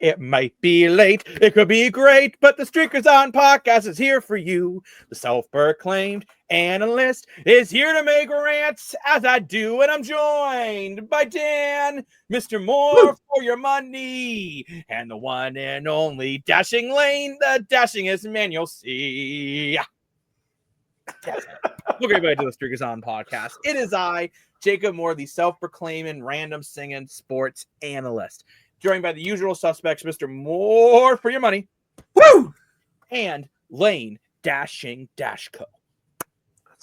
It might be late, it could be great, but the Streakers On podcast is here for you. The self-proclaimed analyst is here to make rants as I do, and I'm joined by Dan, Mr. More for your money, and the one and only Dashing Lane, the dashingest man you'll see. Welcome everybody to the Streakers On podcast. It is I, Jacob Moore, the self-proclaiming random singing sports analyst, joined by the usual suspects, Mr. More for your money, woo, and Lane Dashing Dashco.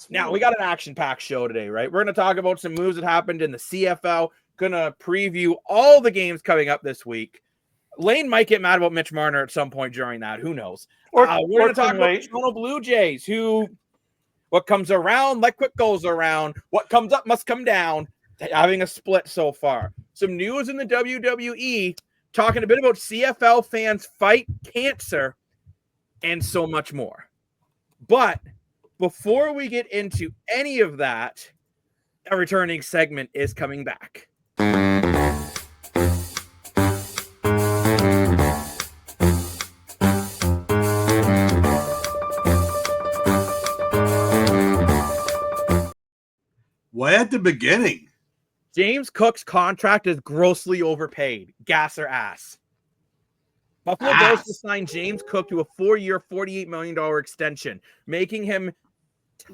Now we got an action-packed show today, right? We're going to talk about some moves that happened in the CFL. Going to preview all the games coming up this week. Lane might get mad about Mitch Marner at some point during that. Who knows? We're going to talk about the Toronto Blue Jays, who what comes around like what goes around. What comes up must come down. Having a split so far. Some news in the WWE, talking a bit about CFL Fans Fight Cancer, and so much more. But before we get into any of that, a returning segment is coming back. Why at the beginning? James Cook's contract is grossly overpaid. Gas or ass. Buffalo Bills to sign James Cook to a 4-year, $48 million extension,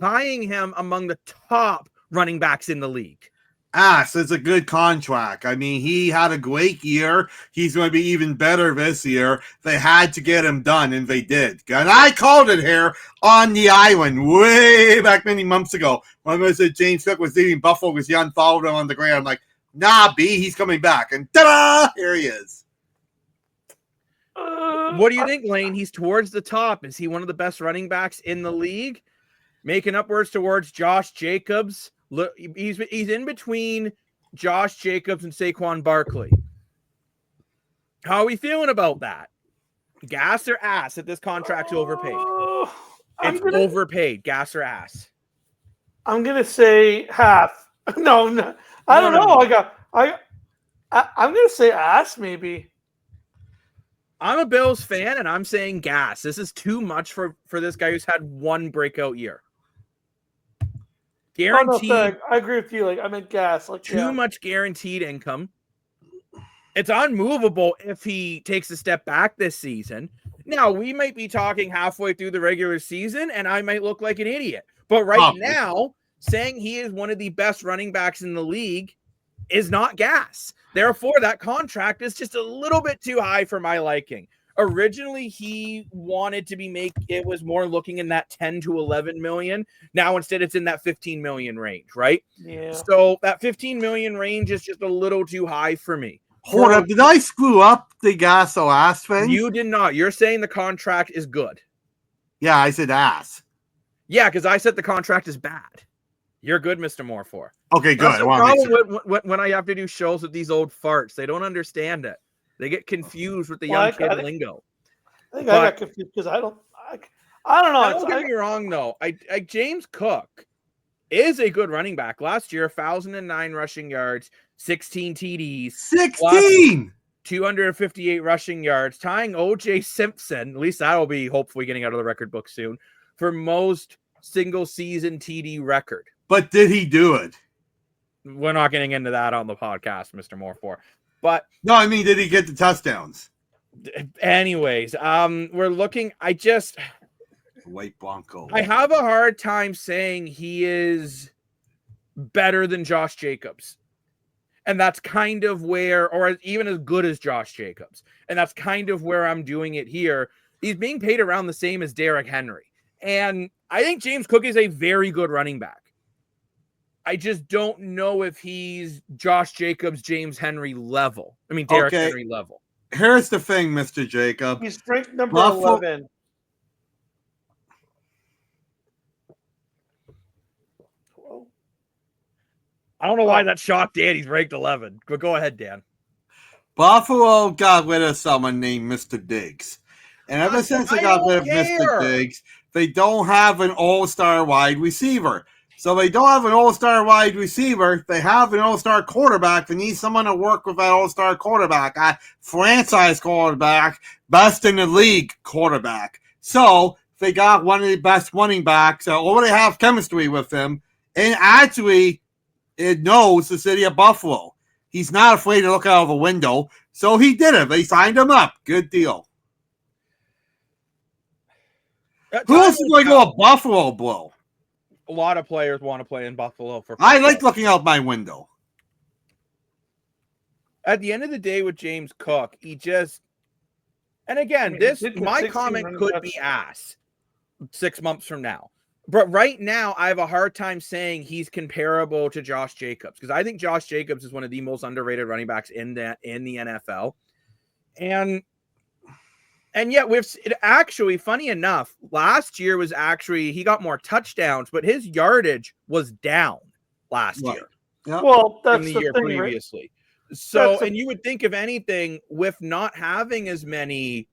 tying him among the top running backs in the league. It's a good contract. I mean, he had a great year. He's going to be even better this year. They had to get him done, and they did. And I called it here on the island way back many months ago when I said James Cook was leaving Buffalo because he unfollowed him on the ground. I'm like, nah, B, he's coming back. And ta-da! Here he is. What do you think, Lane? He's towards the top. Is he one of the best running backs in the league? Making upwards towards Josh Jacobs. Look, he's in between Josh Jacobs and Saquon Barkley. How are we feeling about that? Gas or ass that this contract's overpaid? It's overpaid. Gas or ass? I'm gonna say half. No, I don't know. I'm gonna say ass maybe. I'm a Bills fan, and I'm saying gas. This is too much for this guy who's had one breakout year. Guaranteed. Oh, no, I agree with you. I meant gas. Too much guaranteed income. It's unmovable if he takes a step back this season. Now, we might be talking halfway through the regular season, and I might look like an idiot. But now, saying he is one of the best running backs in the league is not gas. Therefore, that contract is just a little bit too high for my liking. Originally, he wanted to it was more looking in that 10 to 11 million. Now, instead, it's in that 15 million range, right? Yeah. So that 15 million range is just a little too high for me. Hold up. Did I screw up the gas or ass thing? You did not. You're saying the contract is good. Yeah, I said ass. Yeah, because I said the contract is bad. You're good, Mr. Moore. Okay, good. That's the problem when I have to do shows with these old farts. They don't understand it. They get confused with the young kid lingo. I think I got confused because I don't know. Don't get me wrong, though. James Cook is a good running back. Last year, 1,009 rushing yards, 16 TDs. 16! 258 rushing yards, tying O.J. Simpson, at least that'll be hopefully getting out of the record book soon, for most single-season TD record. But did he do it? We're not getting into that on the podcast, Mr. Moore. But no, I mean, did he get the touchdowns? Anyways, we're looking. White Bronco. I have a hard time saying he is better than Josh Jacobs, and that's kind of where, or even as good as Josh Jacobs, and that's kind of where I'm doing it here. He's being paid around the same as Derrick Henry, and I think James Cook is a very good running back. I just don't know if he's Josh Jacobs, James Henry level. I mean, Derrick Henry level. Here's the thing, Mr. Jacob. He's ranked number 11. I don't know why that shocked Dan. He's ranked 11. But go ahead, Dan. Buffalo got rid of someone named Mr. Diggs. And ever since they got rid of Mr. Diggs, they don't have an all-star wide receiver. So they don't have an all-star wide receiver. They have an all-star quarterback. They need someone to work with that all-star quarterback, a franchise quarterback, best in the league quarterback. So they got one of the best running backs. Already have chemistry with him. And actually, it knows the city of Buffalo. He's not afraid to look out of a window. So he did it. They signed him up. Good deal. Who else is going to go to Buffalo, Blow? A lot of players want to play in Buffalo for I like looking out my window. At the end of the day with James Cook, he just, and again, my comment could be ass 6 months from now. But right now, I have a hard time saying he's comparable to Josh Jacobs, because I think Josh Jacobs is one of the most underrated running backs in the NFL. And yet, actually, funny enough, last year was actually, he got more touchdowns, but his yardage was down last year. Yep. Well, that's the year thing, previously. Right? So, and you would think, if anything, with not having as many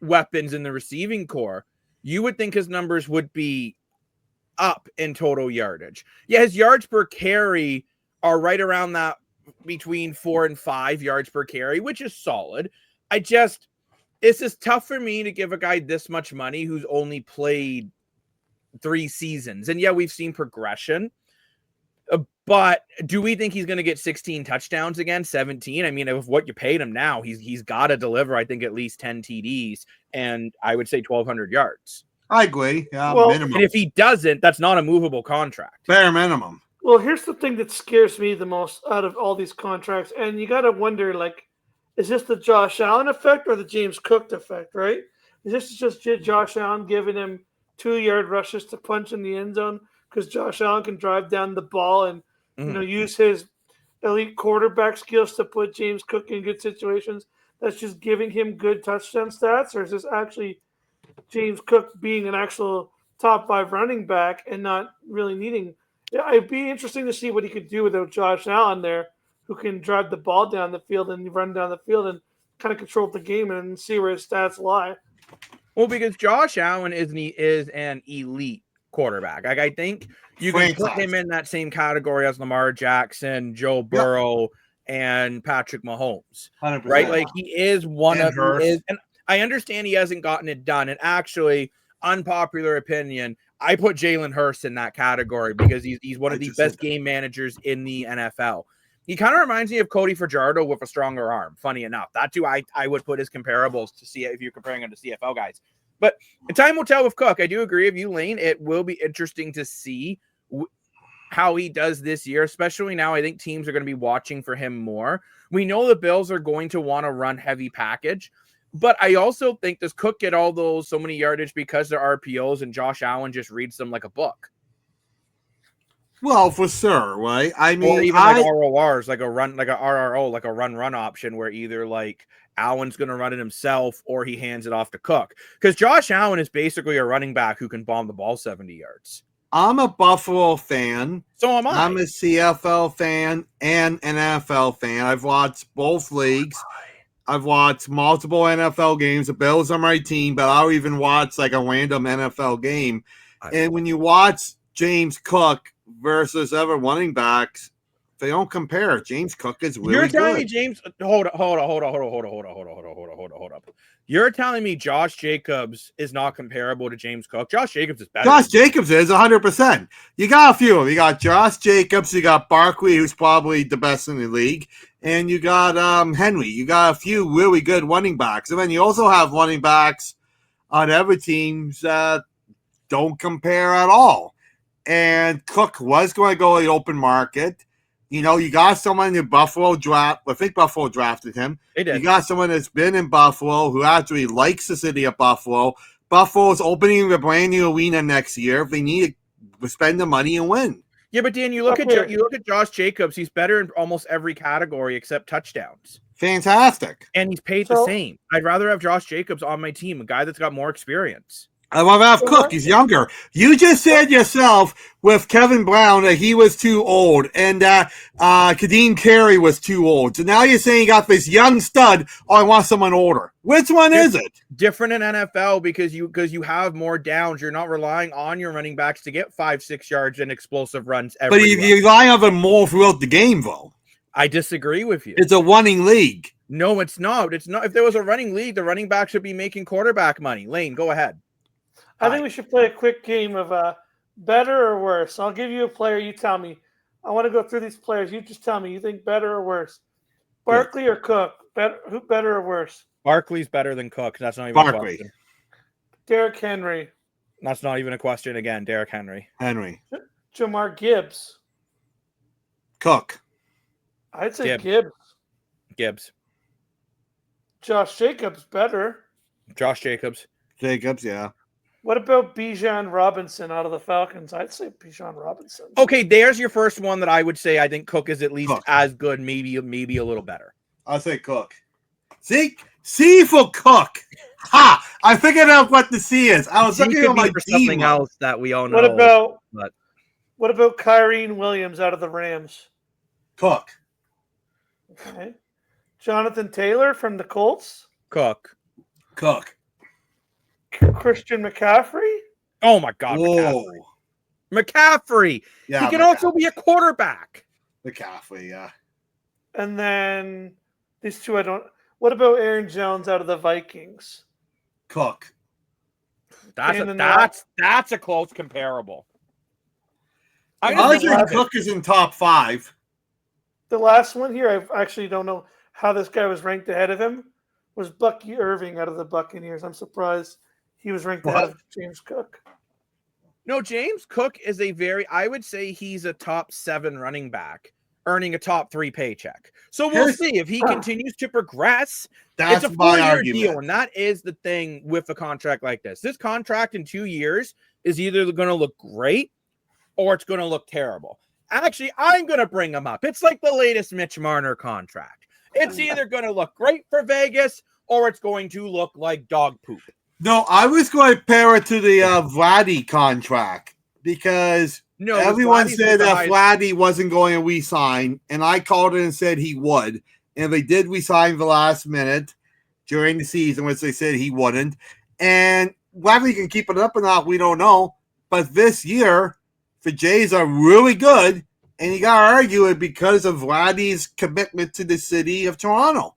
weapons in the receiving core, you would think his numbers would be up in total yardage. Yeah, his yards per carry are right around that, between 4 and 5 yards per carry, which is solid. It's just tough for me to give a guy this much money who's only played 3 seasons. And yeah, we've seen progression. But do we think he's going to get 16 touchdowns again, 17? I mean, of what you paid him now, he's got to deliver, I think, at least 10 TDs and I would say 1,200 yards. I agree. Minimum. And if he doesn't, that's not a movable contract. Bare minimum. Well, here's the thing that scares me the most out of all these contracts. And you got to wonder, like, is this the Josh Allen effect or the James Cook effect, right? Is this just Josh Allen giving him 2-yard rushes to punch in the end zone because Josh Allen can drive down the ball and use his elite quarterback skills to put James Cook in good situations? That's just giving him good touchdown stats? Or is this actually James Cook being an actual top 5 running back and not really needing? Yeah, it'd be interesting to see what he could do without Josh Allen there, who can drive the ball down the field and run down the field and kind of control the game and see where his stats lie. Well, because Josh Allen is an elite quarterback. Like, I think you can put him in that same category as Lamar Jackson, Joe Burrow, and Patrick Mahomes. 100%. Right? Like, he is one of his. And I understand he hasn't gotten it done. And actually, unpopular opinion, I put Jalen Hurts in that category because he's one of the best game managers in the NFL. He kind of reminds me of Cody Fajardo with a stronger arm. Funny enough, that too, I would put as comparables to see if you're comparing him to CFL guys. But time will tell with Cook. I do agree with you, Lane. It will be interesting to see how he does this year, especially now. I think teams are going to be watching for him more. We know the Bills are going to want to run heavy package, but I also think, does Cook get so many yardage because they're RPOs and Josh Allen just reads them like a book? Well, for sure, right? I mean, or even like RORs, like a RRO, like a run option where either like Allen's going to run it himself or he hands it off to Cook. Because Josh Allen is basically a running back who can bomb the ball 70 yards. I'm a Buffalo fan. So am I. I'm a CFL fan and an NFL fan. I've watched both leagues. I've watched multiple NFL games. The Bills are my team, but I'll even watch like a random NFL game. And when you watch James Cook versus other running backs, they don't compare. James Cook is really You're telling good. me James, hold up. You're telling me Josh Jacobs is not comparable to James Cook? Josh Jacobs is better. Josh Jacobs is 100%. You got a few of them. You got Josh Jacobs. You got Barkley, who's probably the best in the league. And you got Henry. You got a few really good running backs. And then you also have running backs on other teams that don't compare at all. And Cook was going to go to the open market. You know, you got someone in the Buffalo draft. I think Buffalo drafted him. They did. You got someone that's been in Buffalo who actually likes the city of Buffalo. Buffalo's opening a brand new arena next year. They need to spend the money and win. Yeah, but Dan, you look at Josh Jacobs. He's better in almost every category except touchdowns. Fantastic. And he's paid the same. I'd rather have Josh Jacobs on my team, a guy that's got more experience. I love Alf Cook. He's younger. You just said yourself with Kevin Brown that he was too old and that Kadeem Carey was too old. So now you're saying you got this young stud. Oh, I want someone older. Which one is it? Different in NFL because you have more downs. You're not relying on your running backs to get 5-6 yards and explosive runs every But you rely on them more throughout the game, though. I disagree with you. It's a running league. No, it's not. It's not. If there was a running league, the running back should be making quarterback money. Lane, go ahead. I think we should play a quick game of better or worse. I'll give you a player. You tell me. I want to go through these players. You just tell me. You think better or worse? Barkley or Cook? Who better or worse? Barkley's better than Cook. That's not even a question. Derrick Henry. That's not even a question again. Derrick Henry. Jamar Gibbs. Cook. I'd say Gibbs. Josh Jacobs better. Josh Jacobs, yeah. What about Bijan Robinson out of the Falcons? I'd say Bijan Robinson. Okay, there's your first one that I would say I think Cook is at least as good, maybe a little better. I'll say Cook. C for Cook. Ha! I figured out what the C is. I was looking at my for something else that we all know. What about Karrion Williams out of the Rams? Cook. Okay. Jonathan Taylor from the Colts? Cook. Christian McCaffrey? Oh my God, McCaffrey. Yeah, he can also be a quarterback. McCaffrey, yeah. And then these two I don't. What about Aaron Jones out of the Vikings? Cook. That's a close comparable. I think Cook is in top 5. The last one here, I actually don't know how this guy was ranked ahead of him, was Bucky Irving out of the Buccaneers. I'm surprised he was ranked ahead of James Cook. No, James Cook is I would say he's a top 7 running back, earning a top 3 paycheck. So we'll see if he continues to progress. That's it's a my 4-year argument. deal, and that is the thing with a contract like this. This contract in 2 years is either going to look great or it's going to look terrible. Actually, I'm going to bring him up. It's like the latest Mitch Marner contract. It's either going to look great for Vegas or it's going to look like dog poop. No, I was going to pair it to the Vladdy contract because everyone said that Vladdy wasn't going to re-sign, and I called it and said he would. And they did re-sign the last minute during the season, which they said he wouldn't. And whether he can keep it up or not, we don't know. But this year, the Jays are really good, and you got to argue it because of Vladdy's commitment to the city of Toronto.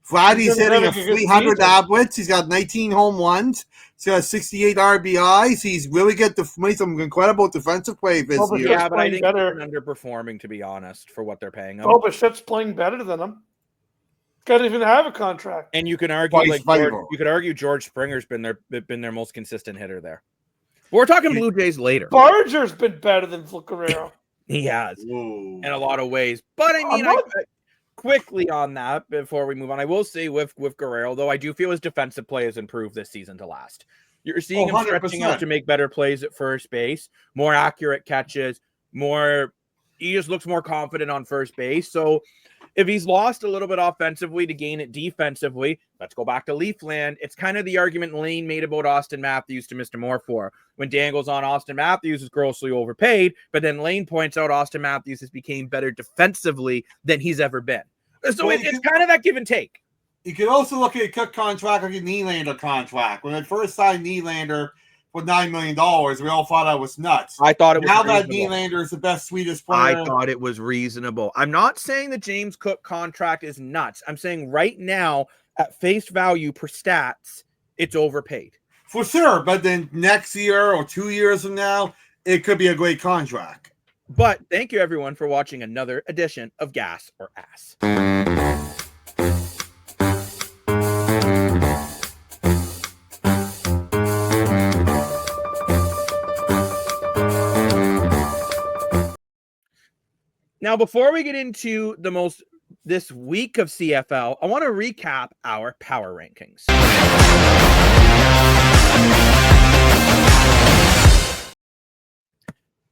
Vladdy's hitting a 300 average. He's got 19 home runs. He's got 68 RBIs. He's really made some incredible defensive play this year. Yeah, but I think they're underperforming, to be honest, for what they're paying him. Oh, but Shep's playing better than him. Can't even have a contract. And you can argue George Springer's been their most consistent hitter there. But we're talking Blue Jays later. Barger's been better than Guerrero. He has in a lot of ways. But I mean, quickly on that before we move on, I will say with Guerrero, though, I do feel his defensive play has improved this season to last. You're seeing him stretching out to make better plays at first base, more accurate catches, he just looks more confident on first base. So if he's lost a little bit offensively to gain it defensively, let's go back to Leafland. It's kind of the argument Lane made about Austin Matthews to Mr. Moore for. When Dan goes on, Austin Matthews is grossly overpaid, but then Lane points out Austin Matthews has become better defensively than he's ever been. So it's kind of that give and take. You can also look at a Cook contract or a Nylander contract. When I first signed Nylander for $9 million, we all thought I was nuts. I thought it was now that Nylander is the best, sweetest player. I thought it was reasonable. I'm not saying the James Cook contract is nuts. I'm saying right now, at face value per stats, it's overpaid. For sure, but then next year or 2 years from now, it could be a great contract. But thank you, everyone, for watching another edition of Gas or Ass. Now, before we get into this week of CFL, I want to recap our power rankings.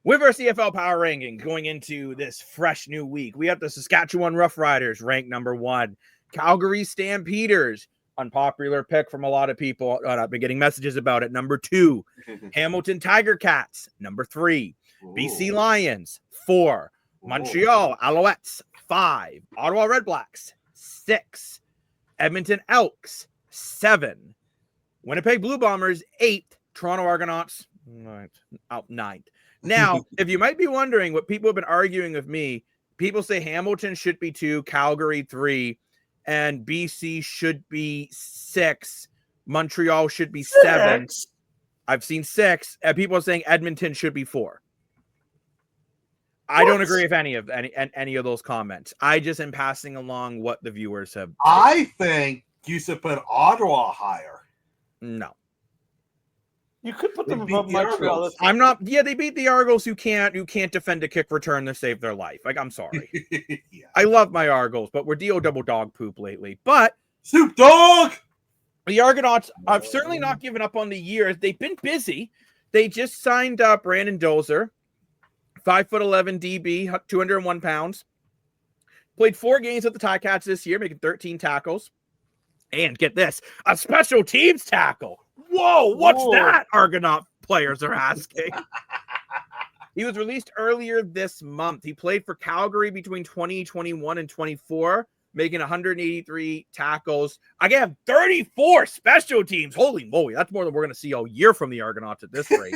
With our CFL power ranking going into this fresh new week, we have the Saskatchewan Roughriders ranked number 1, Calgary Stampeders unpopular pick from a lot of people. I've been getting messages about it. Number 2, Hamilton Tiger Cats. Number 3, BC Lions. 4, Montreal Alouettes. 5, Ottawa Red Blacks. 6, Edmonton Elks. 7, Winnipeg Blue Bombers. 8, Toronto Argonauts. 9th. Now, if you might be wondering what people have been arguing with me, people say Hamilton should be 2, Calgary 3, and BC should be 6. Montreal should be 7. I've seen 6. And people are saying Edmonton should be 4. I don't agree with any of those comments. I just am passing along what the viewers have. I think you should put Ottawa higher. No. You could put them above Montreal. I'm not. Yeah, they beat the Argos who can't defend a kick return to save their life. Like, I'm sorry. Yeah. I love my Argos, but we're double dog poop lately. But Soup dog. the Argonauts, I've certainly not given up on the year. They've been busy. They just signed up Branden Dozier, 5'11" DB, 201 pounds. Played 4 games with the Ticats this year, making 13 tackles. And get this, a special teams tackle. Whoa, what's that? Argonaut players are asking. He was released earlier this month. He played for Calgary between 2021 and 24, making 183 tackles. Again, 34 special teams. Holy moly, that's more than we're going to see all year from the Argonauts at this rate.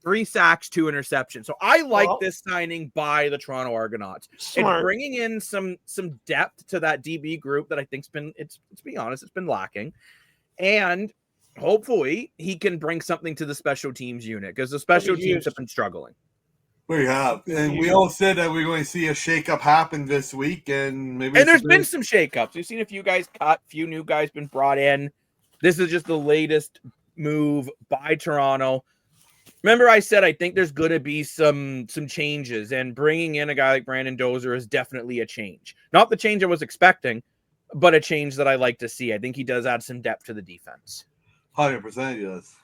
3 sacks, 2 interceptions. So I like this signing by the Toronto Argonauts. Smart. It's bringing in some depth to that DB group that I think's been, let's be honest, it's been lacking. And hopefully he can bring something to the special teams unit because the special teams have been struggling. We have. And we all said that we're going to see a shakeup happen this week. And there's been some shakeups. We've seen a few guys cut, few new guys been brought in. This is just the latest move by Toronto. Remember I said I think there's going to be some changes, and bringing in a guy like Branden Dozier is definitely a change. Not the change I was expecting, but a change that I like to see. I think he does add some depth to the defense. 100% yes.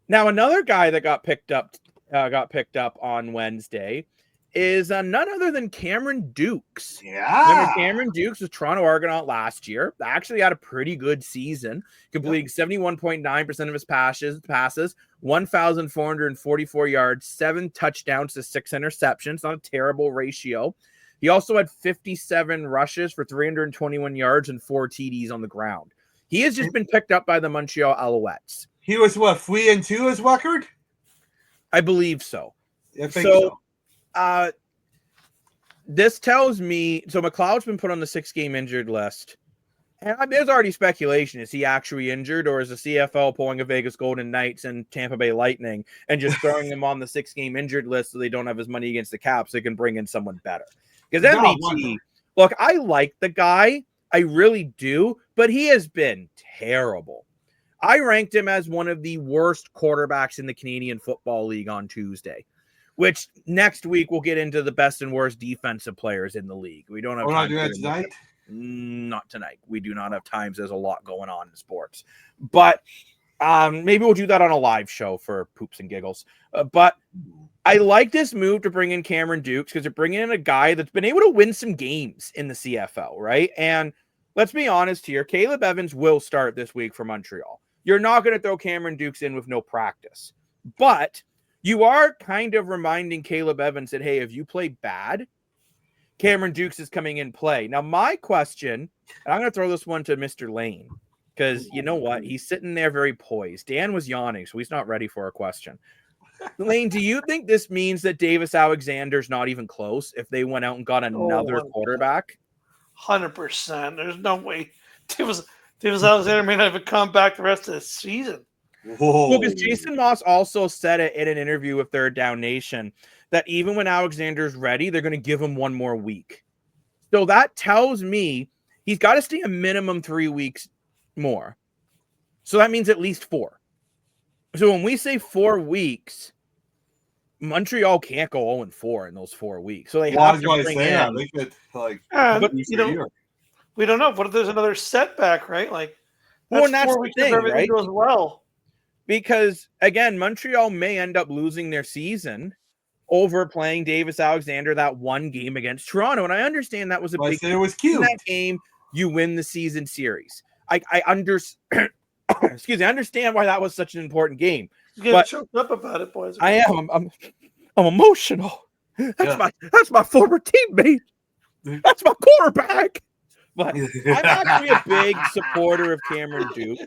Now, another guy that got picked up on Wednesday is none other than Cameron Dukes. Yeah. Remember, Cameron Dukes was Toronto Argonaut last year. Actually had a pretty good season, completing 71.9% of his passes, 1,444 yards, 7 touchdowns to 6 interceptions. Not a terrible ratio. He also had 57 rushes for 321 yards and 4 TDs on the ground. He has just been picked up by the Montreal Alouettes. He was, 3-2 his record? I believe so. I think so. This tells me, so McLeod's been put on the 6-game injured list. And there's already speculation. Is he actually injured, or is the CFL pulling a Vegas Golden Knights and Tampa Bay Lightning and just throwing them on the 6-game injured list so they don't have as money against the cap so they can bring in someone better? Because MVT, look, I like the guy. I really do, but he has been terrible. I ranked him as one of the worst quarterbacks in the Canadian Football League on Tuesday, which next week we'll get into the best and worst defensive players in the league. We don't have time. We're not doing that tonight? Not tonight. We do not have time. There's a lot going on in sports. But maybe we'll do that on a live show for poops and giggles. But I like this move to bring in Cameron Dukes because they're bringing in a guy that's been able to win some games in the CFL, right? And let's be honest here. Caleb Evans will start this week for Montreal. You're not going to throw Cameron Dukes in with no practice. But you are kind of reminding Caleb Evans that, hey, if you play bad, Cameron Dukes is coming in play. Now, my question, and I'm going to throw this one to Mr. Lane, because you know what? He's sitting there very poised. Dan was yawning, so he's not ready for a question. Lane, do you think this means that Davis Alexander's not even close if they went out and got another quarterback? 100%. There's no way. Davis Alexander may not even come back the rest of the season. Whoa. Well, because Jason Moss also said it in an interview with Third Down Nation that even when Alexander's ready, they're going to give him one more week. So that tells me he's got to stay a minimum 3 weeks more. So that means at least 4. So when we say 4 weeks, Montreal can't go 0-4 in those 4 weeks. So they have to bring in. They could, but, we don't know. What if there's another setback, right? Like, well, that's 4 weeks the thing, if everything right? goes well. Because, again, Montreal may end up losing their season over playing Davis Alexander that one game against Toronto. And I understand that was a big it was cute. In that game, you win the season series. I understand excuse me, I understand why that was such an important game. You get choked up about it, boys. I am. I'm emotional. That's my former teammate. That's my quarterback. But I'm actually a big supporter of Cameron Dukes.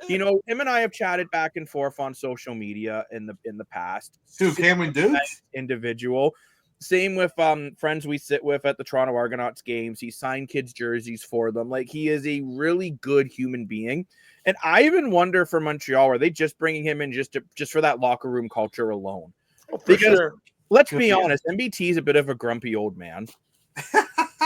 You know, him and I have chatted back and forth on social media in the past. Who, Cameron Dukes? Individual. Same with friends we sit with at the Toronto Argonauts games. He signed kids' jerseys for them. Like, he is a really good human being. And I even wonder for Montreal, are they just bringing him in just for that locker room culture alone? Oh, because let's be honest, MBT is a bit of a grumpy old man.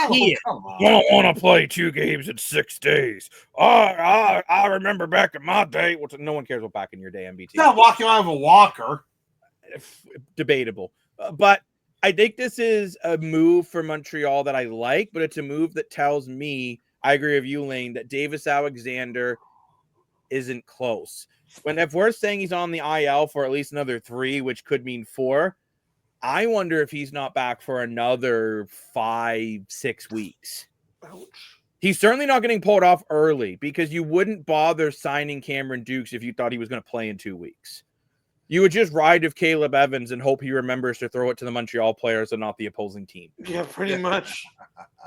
I don't want to play 2 games in 6 days. I remember back in my day. Well, no one cares about back in your day, MBT. Not walking around with a walker. Debatable. But I think this is a move for Montreal that I like, but it's a move that tells me, I agree with you, Lane, that Davis Alexander isn't close. If we're saying he's on the IL for at least another 3, which could mean 4, I wonder if he's not back for another 5-6 weeks. Ouch. He's certainly not getting pulled off early, because you wouldn't bother signing Cameron Dukes if you thought he was going to play in 2 weeks. You would just ride with Caleb Evans and hope he remembers to throw it to the Montreal players and not the opposing team. Yeah, pretty much.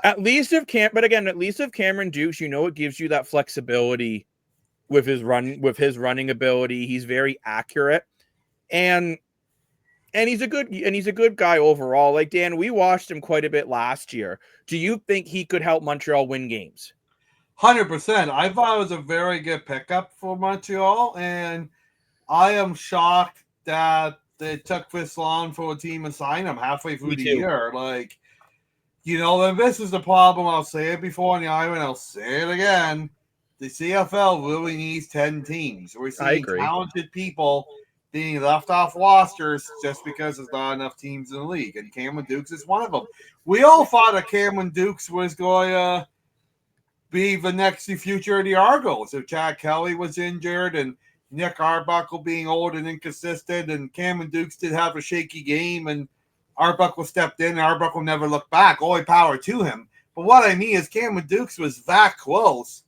At least if Cameron Dukes, you know, it gives you that flexibility with his running ability. He's very accurate, and he's a good guy overall. Like, Dan, we watched him quite a bit last year. Do you think he could help Montreal win games? 100%. I thought it was a very good pickup for Montreal, and I am shocked that they took this long for a team to sign him halfway through the year. Like, you know, and this is the problem. I'll say it before in the island, I'll say it again. The CFL really needs 10 teams. We're seeing talented people being left off rosters just because there's not enough teams in the league. And Cameron Dukes is one of them. We all thought that Cameron Dukes was going to be the future of the Argos. If Chad Kelly was injured and Nick Arbuckle being old and inconsistent, and Cameron Dukes did have a shaky game, and Arbuckle stepped in, and Arbuckle never looked back. All power to him. But what I mean is Cameron Dukes was that close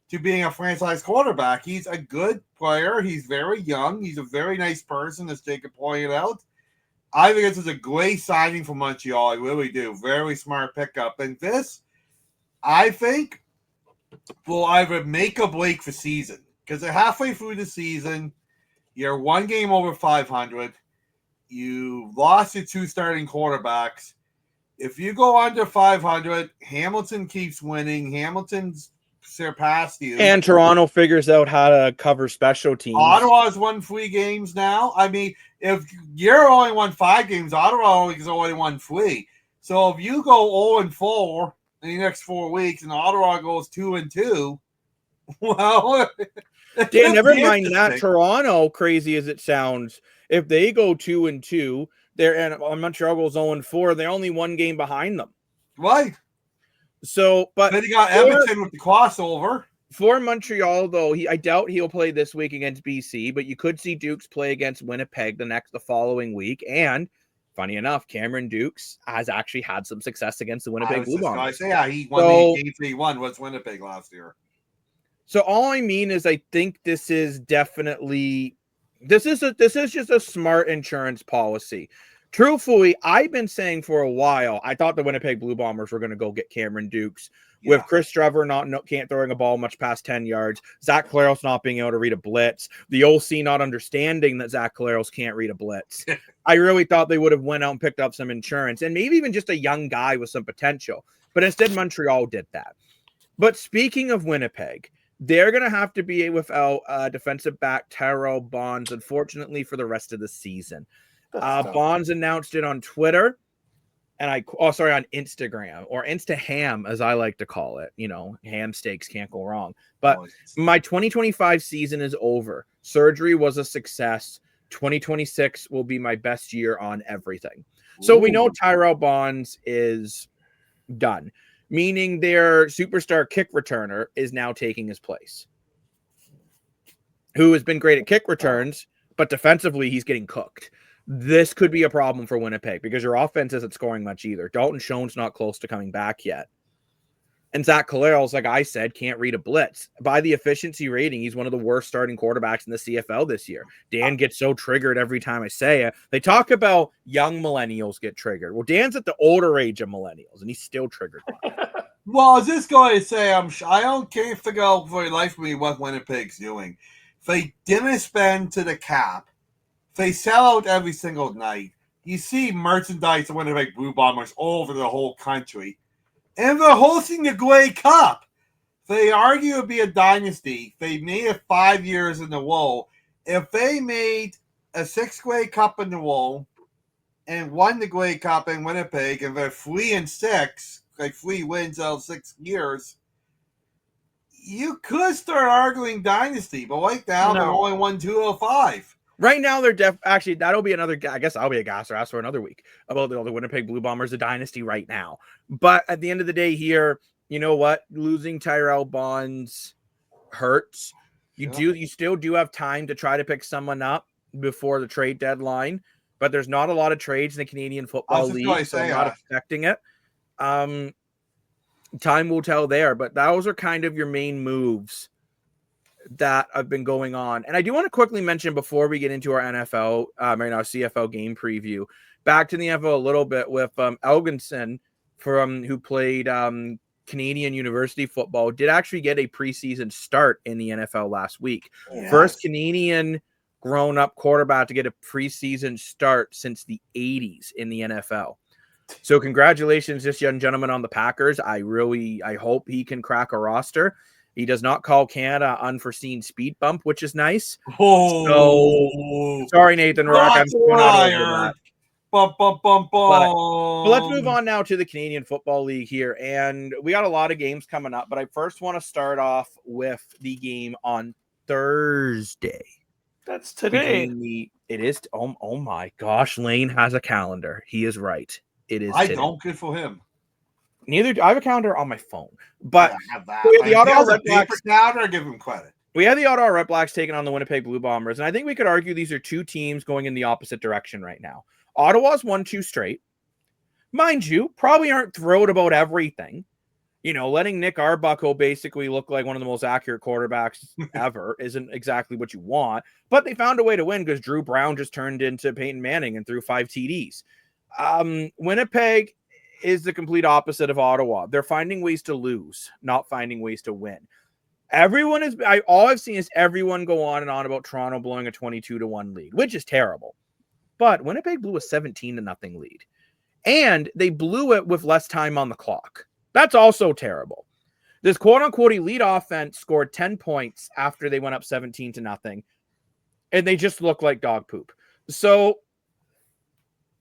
to being a franchise quarterback. He's a good player. He's very young. He's a very nice person, as Jacob pointed out. I think this is a great signing for Montreal. I really do. Very smart pickup. And this, I think, will either make or break the season. Because they're halfway through the season. You're 1 game over 500. You lost your 2 starting quarterbacks. If you go under 500, Hamilton keeps winning. Hamilton's surpassed you. And Toronto figures out how to cover special teams. Ottawa's won 3 games now. I mean, if you're only won 5 games, Ottawa has only won 3. So if you go 0-4 in the next 4 weeks and Ottawa goes 2-2, well, Dan, never mind that. Toronto, crazy as it sounds, if they go 2-2, and Montreal goes 0-4, they're only 1 game behind them. Right. So, but then you got Edmonton with the crossover. For Montreal, though, I doubt he'll play this week against BC, but you could see Dukes play against Winnipeg the following week. And funny enough, Cameron Dukes has actually had some success against the Winnipeg Blue Bombers. Yeah, he won the games he won was Winnipeg last year. So all I mean is, I think this is definitely this is just a smart insurance policy. Truthfully, I've been saying for a while, I thought the Winnipeg Blue Bombers were going to go get Cameron Dukes. With Chris Trevor can't throwing a ball much past 10 yards, Zach Collaros not being able to read a blitz, the OC not understanding that Zach Collaros can't read a blitz. I really thought they would have went out and picked up some insurance and maybe even just a young guy with some potential. But instead, Montreal did that. But speaking of Winnipeg, they're going to have to be without defensive back Terrell Bonds, unfortunately, for the rest of the season. Bonds announced it on Twitter. And on Instagram, or Instaham, as I like to call it. You know, ham steaks can't go wrong. But my 2025 season is over. Surgery was a success. 2026 will be my best year on everything. So we know Terrell Bonds is done, meaning their superstar kick returner is now taking his place, who has been great at kick returns, but defensively he's getting cooked. This could be a problem for Winnipeg because your offense isn't scoring much either. Dalton Schoen's not close to coming back yet. And Zach Collaros, like I said, can't read a blitz. By the efficiency rating, he's one of the worst starting quarterbacks in the CFL this year. Dan gets so triggered every time I say it. They talk about young millennials get triggered. Well, Dan's at the older age of millennials, and he's still triggered by it. Well, I was just going to say, I can't figure out for the life of me what Winnipeg's doing. If they didn't spend to the cap, if they sell out every single night, you see merchandise of Winnipeg Blue Bombers all over the whole country. And they're hosting the Grey Cup. They argue it would be a dynasty. They made it 5 years in a row. If they made a 6th Grey Cup in a row and won the Grey Cup in Winnipeg, and they're 3-6, like 3 wins out of 6 years, you could start arguing dynasty. But right now, they're only 1-2-5. Right now, they're actually, that'll be another, I guess I'll be a gasser ass for another week about the Winnipeg Blue Bombers, a dynasty right now. But at the end of the day here, you know what? Losing Terrell Bonds hurts. You still do have time to try to pick someone up before the trade deadline, but there's not a lot of trades in the Canadian Football League, so I'm not expecting it. Time will tell there, but those are kind of your main moves that have been going on. And I do want to quickly mention before we get into our NFL, right now, CFL game preview, back to the NFL a little bit with Elginson who played Canadian University football, did actually get a preseason start in the NFL last week. Yes. First Canadian grown-up quarterback to get a preseason start since the 80s in the NFL. So congratulations, this young gentleman on the Packers. I hope he can crack a roster. He does not call Canada unforeseen speed bump, which is nice. So, sorry, Nathan Rock. I'm not over that. But let's move on now to the Canadian Football League here. And we got a lot of games coming up, but I first want to start off with the game on Thursday. That's today. It is. Oh my gosh. Lane has a calendar. He is right. It is. I don't. Good for him. Neither do I have a calendar on my phone, but the Ottawa Red Blacks calendar. I give him credit. We had the Ottawa Red Blacks taking on the Winnipeg Blue Bombers, and I think we could argue these are two teams going in the opposite direction right now. Ottawa's won 2 straight, mind you. Probably aren't thrilled about everything. You know, letting Nick Arbuckle basically look like one of the most accurate quarterbacks ever isn't exactly what you want. But they found a way to win because Drew Brown just turned into Peyton Manning and threw 5 TDs. Winnipeg is the complete opposite of Ottawa. They're finding ways to lose, not finding ways to win. All I've seen is everyone go on and on about Toronto blowing a 22-1 lead, which is terrible. But Winnipeg blew a 17-0 lead. And they blew it with less time on the clock. That's also terrible. This quote-unquote elite offense scored 10 points after they went up 17-0. And they just look like dog poop. So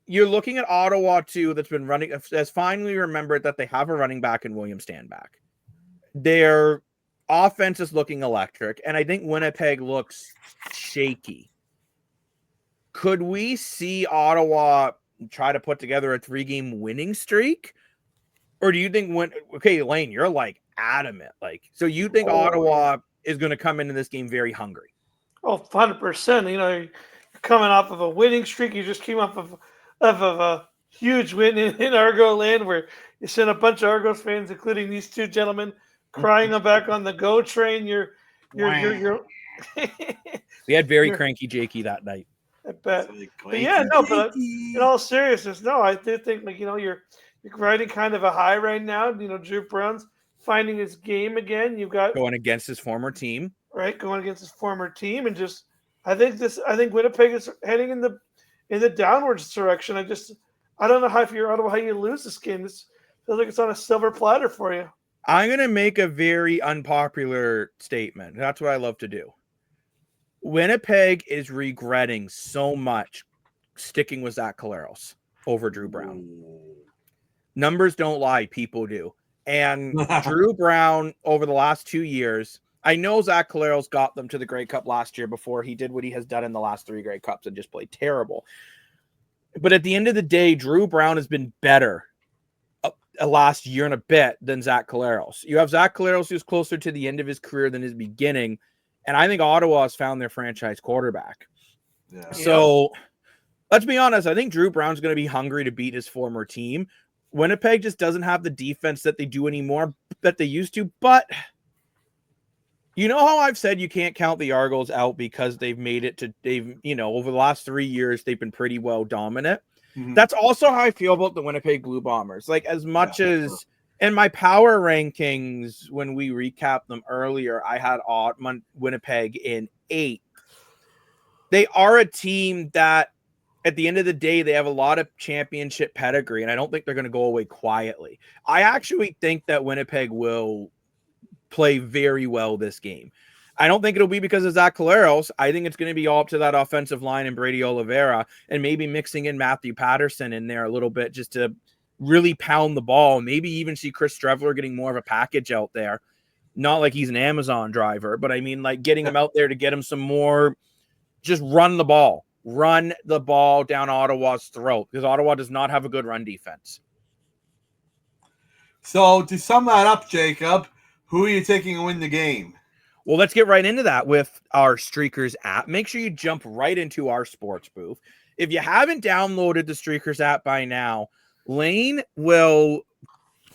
you're looking at Ottawa, too, that's been running, has finally remembered that they have a running back in William Stanback. Their offense is looking electric, and I think Winnipeg looks shaky. Could we see Ottawa try to put together a 3-game winning streak? Or do you think Lane, you're like adamant. So you think Ottawa is going to come into this game very hungry? Oh, 100%. You know, you're coming off of a winning streak. You just came off of a huge win in Argo land where you sent a bunch of Argos fans, including these 2 gentlemen, crying back on the go train. You're We had very cranky Jakey that night. I bet. But yeah, no, but in all seriousness, no, I do think you're riding kind of a high right now. You know, Drew Brown's finding his game again. You've got going against his former team. Right, going against his former team, and just I think Winnipeg is heading in the downwards direction. I don't know how you lose this game. This feels like it's on a silver platter for you. I'm going to make a very unpopular statement. That's what I love to do. Winnipeg is regretting so much sticking with Zach Collaros over Drew Brown. Numbers don't lie, people do. And Drew Brown, over the last 2 years, I know Zach Collaros got them to the Grey Cup last year before he did what he has done in the last 3 Grey Cups and just played terrible. But at the end of the day, Drew Brown has been better last year and a bit than Zach Collaros. You have Zach Collaros who's closer to the end of his career than his beginning. And I think Ottawa has found their franchise quarterback. Yeah. So let's be honest. I think Drew Brown's going to be hungry to beat his former team. Winnipeg just doesn't have the defense that they do anymore. that they used to, but you know how I've said you can't count the Argos out because they've made it to, over the last 3 years, they've been pretty well dominant. Mhm. That's also how I feel about the Winnipeg Blue Bombers. Like, as much as in my power rankings, when we recapped them earlier, I had Winnipeg in 8. They are a team that, at the end of the day, they have a lot of championship pedigree, and I don't think they're going to go away quietly. I actually think that Winnipeg will play very well this game. I don't think it'll be because of Zach Collaros. I think it's going to be all up to that offensive line and Brady Oliveira, and maybe mixing in Matthew Patterson in there a little bit just to really pound the ball. Maybe even see Chris Streveler getting more of a package out there. Not like he's an Amazon driver, but I mean like getting him out there to get him some more, just run the ball down Ottawa's throat, because Ottawa does not have a good run defense. So to sum that up, Jacob, who are you taking to win the game? Well, let's get right into that with our Streakers app. Make sure you jump right into our sports booth. If you haven't downloaded the Streakers app by now, Lane will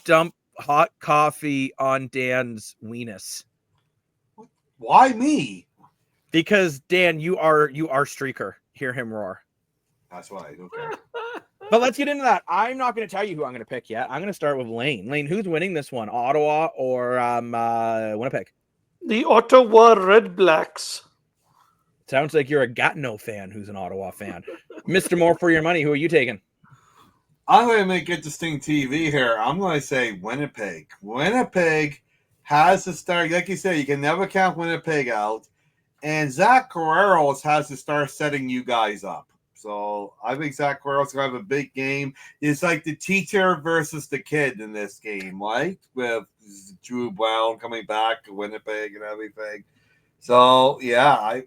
dump hot coffee on Dan's weenus. Why me? Because Dan, you are Streaker. Hear him roar. That's why. Okay. But let's get into that. I'm not going to tell you who I'm going to pick yet. I'm going to start with Lane. Lane, who's winning this one? Ottawa or Winnipeg? The Ottawa Red Blacks. Sounds like you're a Gatineau fan who's an Ottawa fan. Mr. More for your money, who are you taking? I'm going to make interesting TV here. I'm going to say Winnipeg. Winnipeg has to start, like you said, you can never count Winnipeg out. And Zach Collaros has to start setting you guys up. So I think Zach Collaros going to have a big game. It's like the teacher versus the kid in this game, right? With Drew Brown coming back to Winnipeg and everything. So, yeah, I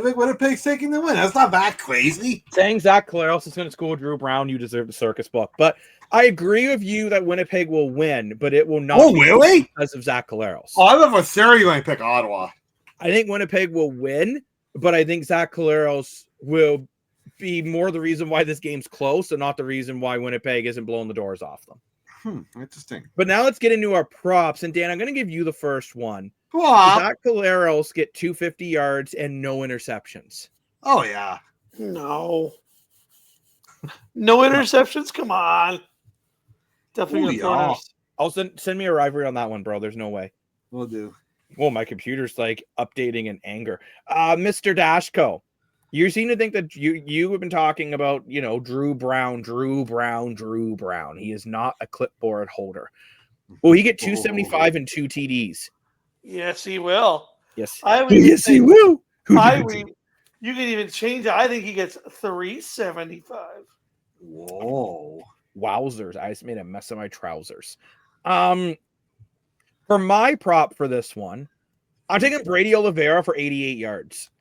think Winnipeg's taking the win. That's not that crazy. Saying Zach Collaros is going to school Drew Brown, you deserve the circus book. But I agree with you that Winnipeg will win, but it will not be really? because of Zach Collaros. Oh, I love a Sarah going to pick Ottawa. I think Winnipeg will win, but I think Zach Collaros will be more the reason why this game's close and not the reason why Winnipeg isn't blowing the doors off them. Interesting. But now let's get into our props. And Dan, I'm going to give you the first one. What? Zach Collaros get 250 yards and no interceptions. Oh, yeah. No interceptions? Come on. Definitely. I'll send me a rivalry on that one, bro. There's no way. Will do. Well, my computer's like updating in anger. Mr. Dashko, you seem to think that you have been talking about, Drew Brown. He is not a clipboard holder. Will he get 275 and 2 TDs? Yes, he will. Yes. He will. You can even change it. I think he gets 375. Whoa. Wowzers. I just made a mess of my trousers. For my prop for this one, I'm taking Brady Oliveira for 88 yards.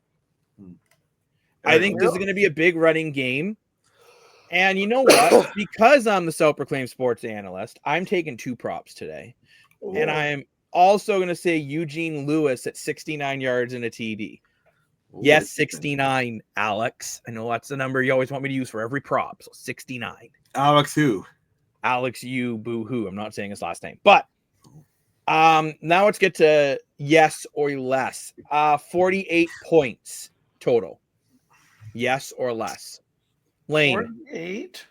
I think this is going to be a big running game. And you know what? Because I'm the self-proclaimed sports analyst, I'm taking 2 props today. Ooh. And I'm also going to say Eugene Lewis at 69 yards and a TD. Ooh. Yes, 69, Alex. I know that's the number you always want me to use for every prop. So 69. Alex who? Alex U boo-hoo. I'm not saying his last name. But now let's get to yes or less. 48 points total. Yes or less. Lane. 48.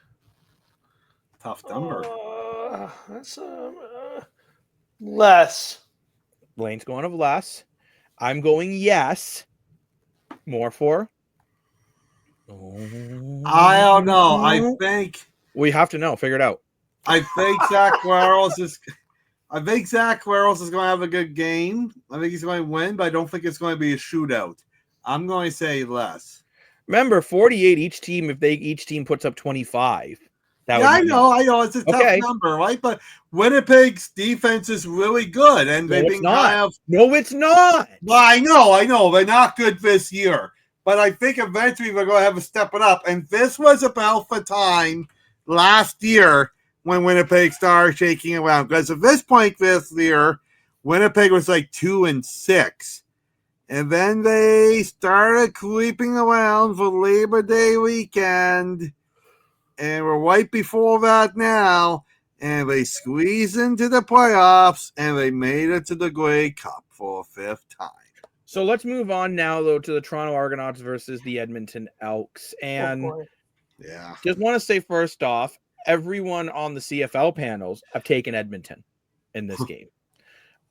Tough number. That's less. Lane's going of less. I'm going yes. More for? I don't know. I think we have to know. Figure it out. I think Zach Collaros is going to have a good game. I think he's going to win, but I don't think it's going to be a shootout. I'm going to say less. Remember, 48 each team. If each team puts up 25, I know. It's a tough number, right? But Winnipeg's defense is really good, and they've been kind of. No, it's not. Well, I know. They're not good this year, but I think eventually they're going to have to step it up. And this was about the time last year when Winnipeg started shaking around. Because at this point this year, Winnipeg was like 2-6. And then they started creeping around for Labor Day weekend. And we're right before that now. and they squeezed into the playoffs, and they made it to the Grey Cup for a 5th time. So let's move on now, though, to the Toronto Argonauts versus the Edmonton Elks. And yeah, just want to say first off, everyone on the CFL panels have taken Edmonton in this game.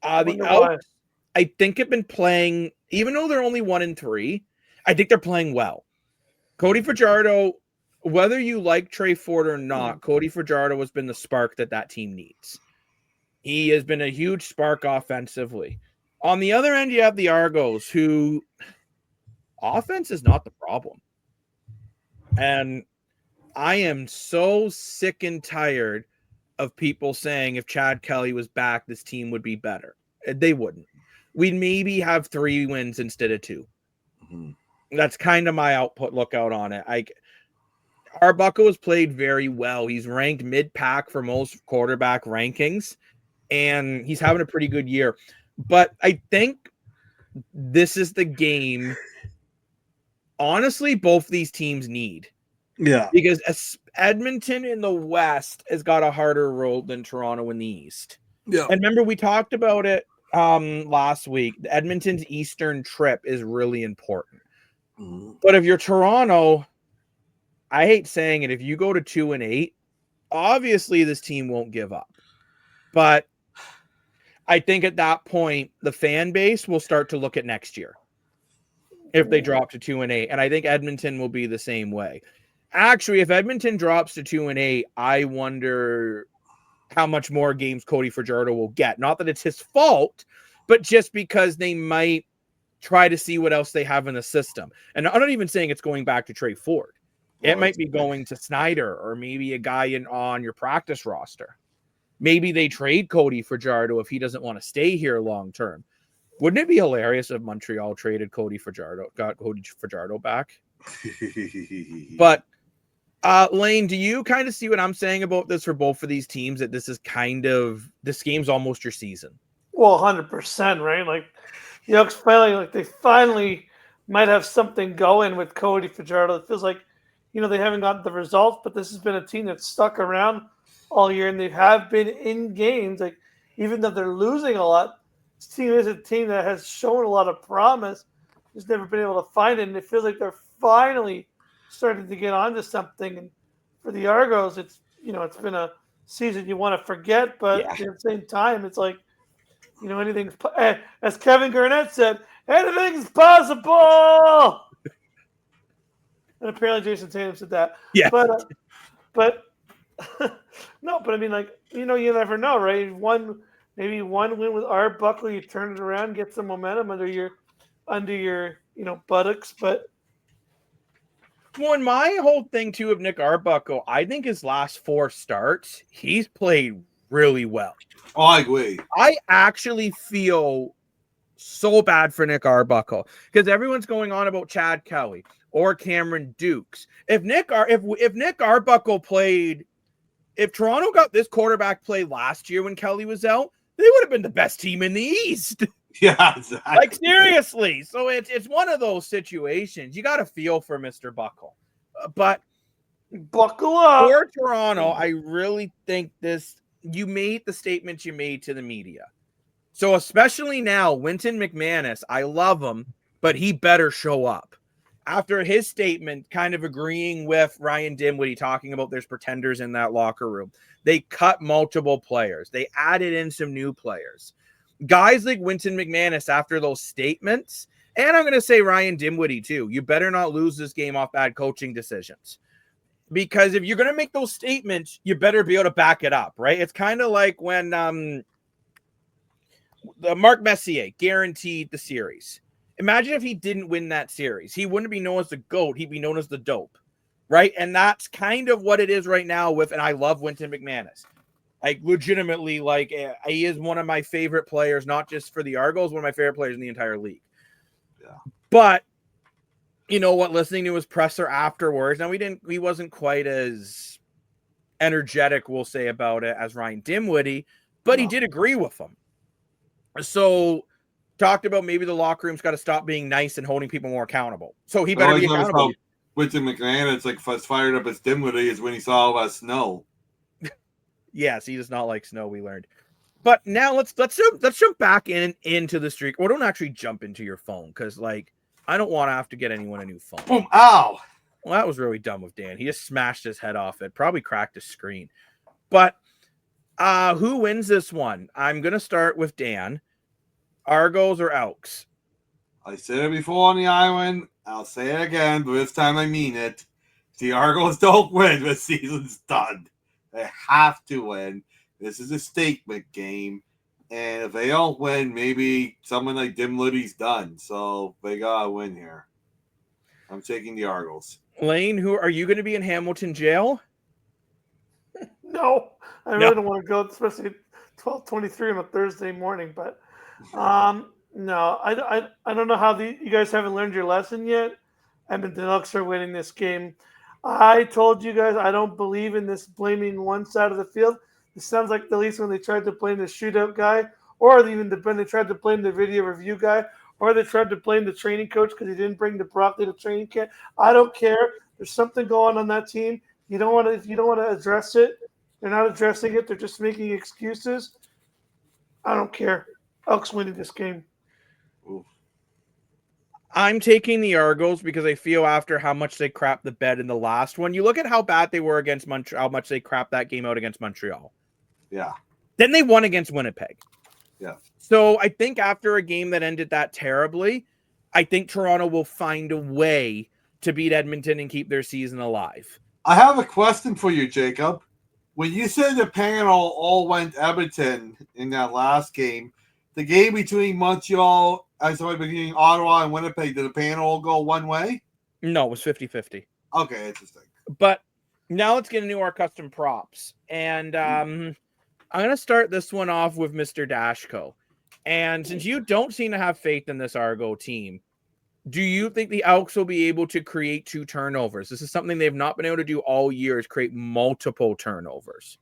The Elks, I think, have been playing, even though they're only 1-3, I think they're playing well. Cody Fajardo, whether you like Trey Ford or not, Cody Fajardo has been the spark that team needs. He has been a huge spark offensively. On the other end, you have the Argos, who offense is not the problem. And I am so sick and tired of people saying if Chad Kelly was back, this team would be better. They wouldn't. We'd maybe have 3 wins instead of 2. Mm-hmm. That's kind of my look out on it. Arbuckle has played very well. He's ranked mid-pack for most quarterback rankings, and he's having a pretty good year. But I think this is the game, honestly, both these teams need. Yeah. Because Edmonton in the West has got a harder road than Toronto in the East. Yeah. And remember, we talked about it last week. Edmonton's Eastern trip is really important. Mm-hmm. But if you're Toronto, I hate saying it, if you go to 2-8, obviously this team won't give up. But I think at that point, the fan base will start to look at next year if they drop to 2-8. And I think Edmonton will be the same way. Actually, if Edmonton drops to 2-8, I wonder how much more games Cody Fajardo will get. Not that it's his fault, but just because they might try to see what else they have in the system. And I'm not even saying it's going back to Trey Ford. It might be going to Snyder or maybe a guy on your practice roster. Maybe they trade Cody Fajardo if he doesn't want to stay here long term. Wouldn't it be hilarious if Montreal traded Cody Fajardo, got Cody Fajardo back? But Lane, do you kind of see what I'm saying about this for both of these teams? That this game's almost your season. Well, 100%, right? Like the Elks finally might have something going with Cody Fajardo. It feels like, they haven't gotten the results, but this has been a team that's stuck around all year, and they have been in games. Like, even though they're losing a lot, this team is a team that has shown a lot of promise. Just never been able to find it, and it feels like they're finally starting to get onto something. And for the Argos, it's been a season you want to forget, but at the same time, it's like, anything's, as Kevin Garnett said, anything's possible. And apparently Jason Tatum said that. Yeah. But no, but I mean, like, you never know, right? Maybe one win with Arbuckle, you turn it around, get some momentum under your buttocks. But well, and my whole thing too of Nick Arbuckle, I think his last 4 starts, he's played really well. Oh, I agree. I actually feel so bad for Nick Arbuckle because everyone's going on about Chad Kelly or Cameron Dukes. If Nick Arbuckle played, if Toronto got this quarterback play last year when Kelly was out, they would have been the best team in the East. Yeah, exactly. Like, seriously. So it's one of those situations. You got to feel for Mr. Buckle. But buckle up. For Toronto, I really think you made the statements you made to the media. So especially now, Wynton McManus, I love him, but he better show up. After his statement kind of agreeing with Ryan Dinwiddie talking about there's pretenders in that locker room, they cut multiple players. They added in some new players. Guys like Wynton McManus, after those statements, and I'm going to say Ryan Dinwiddie too, you better not lose this game off bad coaching decisions. Because if you're going to make those statements, you better be able to back it up, right? It's kind of like when Mark Messier guaranteed the series. Imagine if he didn't win that series. He wouldn't be known as the GOAT. He'd be known as the dope, right? And that's kind of what it is right now with, and I love Wynton McManus. Like, legitimately, like, he is one of my favorite players, not just for the Argos, one of my favorite players in the entire league. Yeah. But, you know what, listening to his presser afterwards, now he wasn't quite as energetic, we'll say, about it as Ryan Dinwiddie, but he did agree with him. So, talked about maybe the locker room's got to stop being nice and holding people more accountable. So he better be accountable. Wynton McMahon, it's like as fired up as Dinwiddie is when he saw all that snow. Yes, he does not like snow, we learned. But now let's jump back into the streak. Or don't actually jump into your phone, because like I don't want to have to get anyone a new phone. Boom! Ow! Well, that was really dumb of Dan. He just smashed his head off it. Probably cracked his screen. But who wins this one? I'm gonna start with Dan. Argos or Elks? I said it before on the island. I'll say it again, but this time I mean it. If the Argos don't win, the season's done. They have to win. This is a statement game. And if they don't win, maybe someone like Dimlitty's done. So they gotta win here. I'm taking the Argos. Lane, who are you going to be in Hamilton jail? No, I really don't want to go, especially at 12:23 on a Thursday morning. But no, I don't know how you guys haven't learned your lesson yet. Edmonton Elks are winning this game. I told you guys I don't believe in this blaming one side of the field. It sounds like at least when they tried to blame the shootout guy, or even when they tried to blame the video review guy, or they tried to blame the training coach because he didn't bring the broccoli to training camp. I don't care. There's something going on that team. If you don't want to address it, they're not addressing it. They're just making excuses. I don't care. Elks winning this game. Oof. I'm taking the Argos because I feel after how much they crapped the bed in the last one. You look at how bad they were against Montreal, how much they crapped that game out against Montreal. Yeah. Then they won against Winnipeg. Yeah. So I think after a game that ended that terribly, I think Toronto will find a way to beat Edmonton and keep their season alive. I have a question for you, Jacob. When you said the panel all went Edmonton in that last game, the game between between Ottawa and Winnipeg, did the panel all go one way? No, it was 50-50. Okay, interesting. But now let's get into our custom props. And I'm going to start this one off with Mr. Dashko. And since you don't seem to have faith in this Argo team, do you think the Elks will be able to create 2 turnovers? This is something they've not been able to do all year, is create multiple turnovers.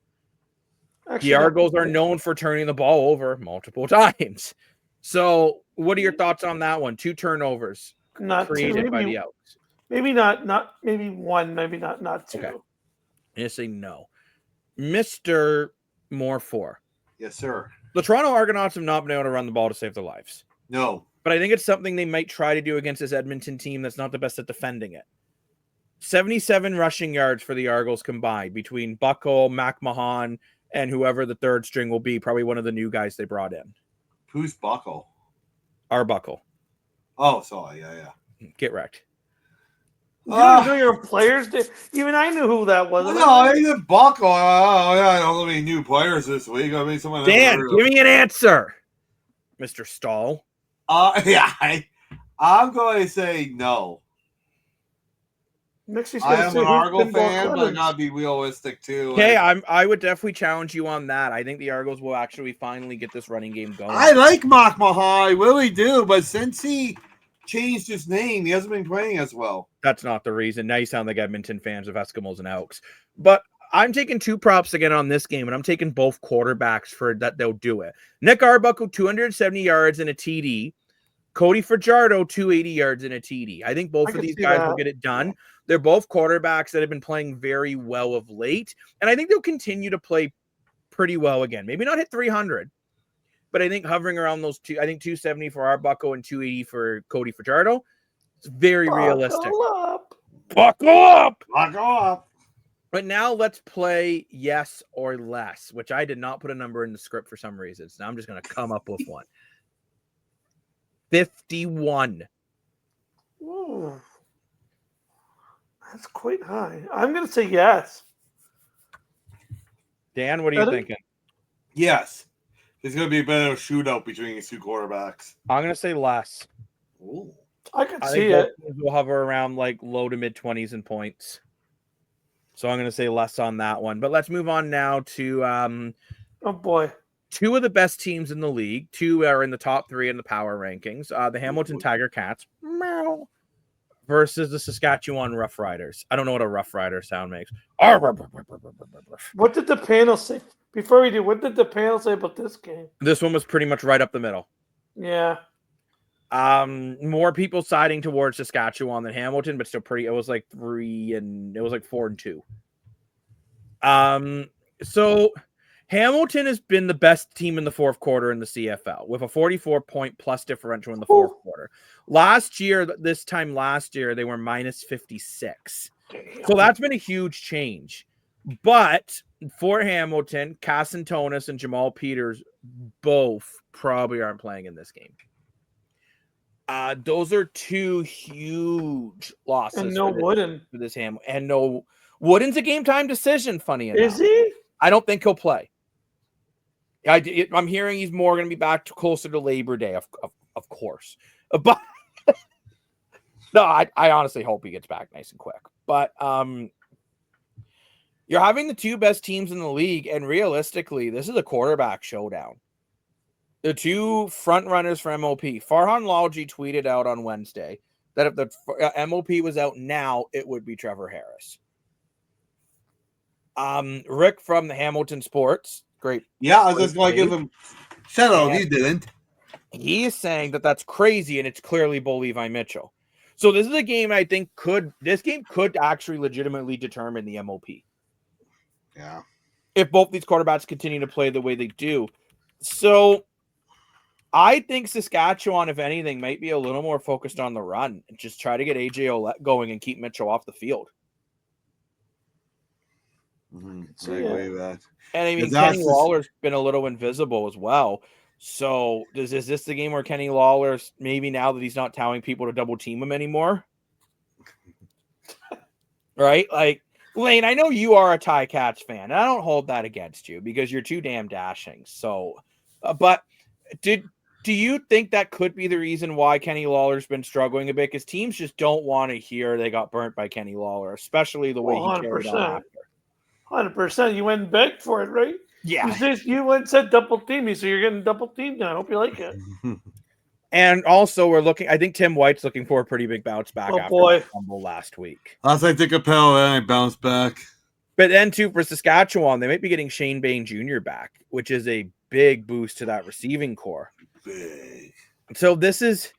Actually, the Argos are known for turning the ball over multiple times. So what are your thoughts on that one? 2 turnovers created by the Elks. Maybe not maybe 1, maybe not 2. Okay. I say no. Mr. Moore 4. Yes, sir. The Toronto Argonauts have not been able to run the ball to save their lives. No. But I think it's something they might try to do against this Edmonton team that's not the best at defending it. 77 rushing yards for the Argos combined between Buckle, McMahon, and whoever the third string will be, probably one of the new guys they brought in. Who's Buckle? Arbuckle. Oh, sorry. Yeah. Get wrecked. You don't know your players? Even I knew who that was. No, I didn't Buckle. Oh, yeah, I don't know any new players this week. I mean, someone. Dan, give me an answer, Mr. Stahl. Yeah, I'm going to say no. I am an Argo fan, but I gotta be realistic too. Okay, I would definitely challenge you on that. I think the Argos will actually finally get this running game going. I like McMahon, I really do, but since he changed his name, he hasn't been playing as well. That's not the reason. Now you sound like Edmonton fans of Eskimos and Elks. But I'm taking 2 props again on this game, and I'm taking both quarterbacks for that they'll do it. Nick Arbuckle, 270 yards and a TD. Cody Fajardo, 280 yards and a TD. I think both of these guys will get it done. They're both quarterbacks that have been playing very well of late, and I think they'll continue to play pretty well again. Maybe not hit 300, but I think hovering around those two, I think 270 for Arbuckle and 280 for Cody Fajardo. It's very realistic. Buckle up! Buckle up! But now let's play yes or less, which I did not put a number in the script for some reason. So now I'm just going to come up with one. 51. Ooh. That's quite high. I'm going to say yes. Dan, what are you thinking? Yes. There's going to be a bit of a shootout between these 2 quarterbacks. I'm going to say less. Ooh. I could see it. We'll hover around like low to mid 20s in points. So I'm going to say less on that one. But let's move on now to oh boy, 2 of the best teams in the league. 2 are in the top 3 in the power rankings. The Hamilton Tiger Cats versus the Saskatchewan Roughriders. I don't know what a Rough Rider sound makes. What did the panel say? Before we do, what did the panel say about this game? This one was pretty much right up the middle. Yeah. More people siding towards Saskatchewan than Hamilton, but still pretty. It was like 4-2. So Hamilton has been the best team in the fourth quarter in the CFL with a 44-point plus differential in the fourth quarter. This time last year, they were minus 56. Damn. So that's been a huge change. But for Hamilton, Casantonis and Jamal Peters both probably aren't playing in this game. Those are two huge losses. And no Wooden. For this Hamilton. And no Wooden's a game time decision, funny enough. Is he? I don't think he'll play. I'm hearing he's more going to be back closer to Labor Day, of course. But no, I honestly hope he gets back nice and quick. But you're having the two best teams in the league, and realistically, this is a quarterback showdown. The two front runners for MOP. Farhan Lalji tweeted out on Wednesday that if the MOP was out now, it would be Trevor Harris. Rick from the Hamilton Sports. Great. Yeah, I was just going to give him shout out. You didn't. He is saying that that's crazy, and it's clearly Bo Levi Mitchell. So this is a game I think could actually legitimately determine the MOP. Yeah. If both these quarterbacks continue to play the way they do. So I think Saskatchewan, if anything, might be a little more focused on the run and just try to get AJ Ouellette going and keep Mitchell off the field. Mm-hmm. I agree with that. And I mean, Kenny Lawler's been a little invisible as well. So is this the game where Kenny Lawler's maybe now that he's not telling people to double team him anymore? Right? Like, Lane, I know you are a Ticats fan, and I don't hold that against you because you're too damn dashing. So, but do you think that could be the reason why Kenny Lawler's been struggling a bit? Because teams just don't want to hear they got burnt by Kenny Lawler, especially the way he carried on after. 100%. You went and begged for it, right? Yeah. You went and said double team me, so you're getting double teamed now. I hope you like it. And also, I think Tim White's looking for a pretty big bounce back after the fumble last week. Last I took a pill and I bounced back. But then, too, for Saskatchewan, they might be getting Shane Bain Jr. back, which is a big boost to that receiving core. Big. So this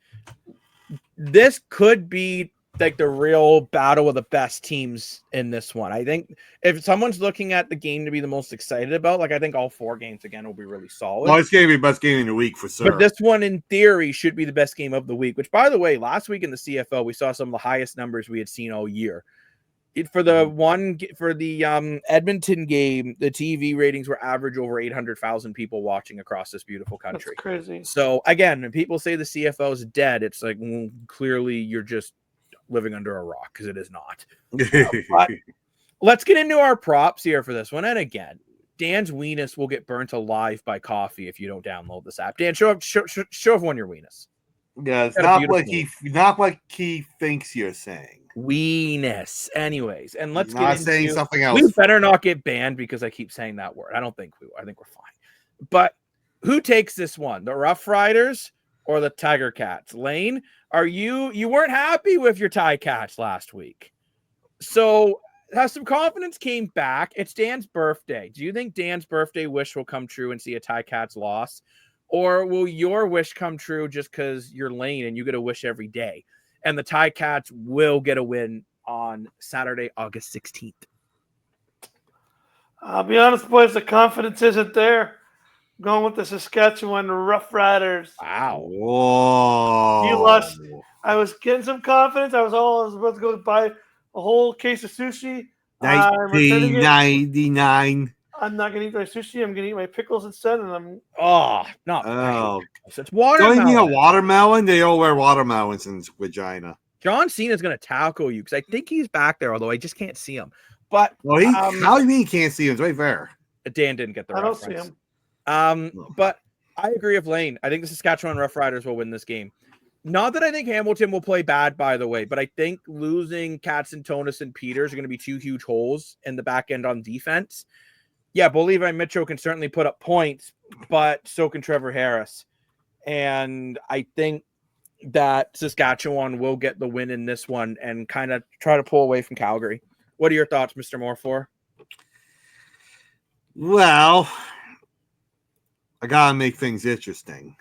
could be like the real battle of the best teams in this one. I think if someone's looking at the game to be the most excited about, like I think all four games again will be really solid. Well, it's going to be the best game in the week for sure. But this one, in theory, should be the best game of the week. Which, by the way, last week in the CFL, we saw some of the highest numbers we had seen all year. For the Edmonton game, the TV ratings were average over 800,000 people watching across this beautiful country. That's crazy. So again, when people say the CFL is dead, it's like, well, clearly you're just living under a rock because it is not. But let's get into our props here for this one. And again, Dan's weenus will get burnt alive by coffee if you don't download this app. Dan, show everyone your weenus. Yeah, it's not what he thinks you're saying. Weenus. Anyways, and let's get into saying something else. We better not get banned because I keep saying that word. I don't think we will. I think we're fine. But who takes this one? The Rough Riders or the Tiger Cats? Lane, you weren't happy with your Ticats last week. So has some confidence came back. It's Dan's birthday. Do you think Dan's birthday wish will come true and see a Ticats loss? Or will your wish come true just because you're Lane and you get a wish every day? And the Ticats will get a win on Saturday, August 16th. I'll be honest, boys, the confidence isn't there. I'm going with the Saskatchewan Rough Riders. Wow. Whoa. You lost. I was getting some confidence. I was about to go buy a whole case of sushi. 1999. I'm not going to eat my sushi. I'm going to eat my pickles instead. And it's watermelon. Don't you need a watermelon? They all wear watermelons in vagina. John Cena's going to tackle you because I think he's back there, although I just can't see him. But how do you mean you can't see him? It's right there. Dan didn't get the reference. I don't see him. But I agree with Lane. I think the Saskatchewan Rough Riders will win this game. Not that I think Hamilton will play bad, by the way, but I think losing Casantonis and Peters are going to be two huge holes in the back end on defense. Yeah, Bo Levi Mitchell can certainly put up points, but so can Trevor Harris. And I think that Saskatchewan will get the win in this one and kind of try to pull away from Calgary. What are your thoughts, Mr. Moore? Well, I got to make things interesting.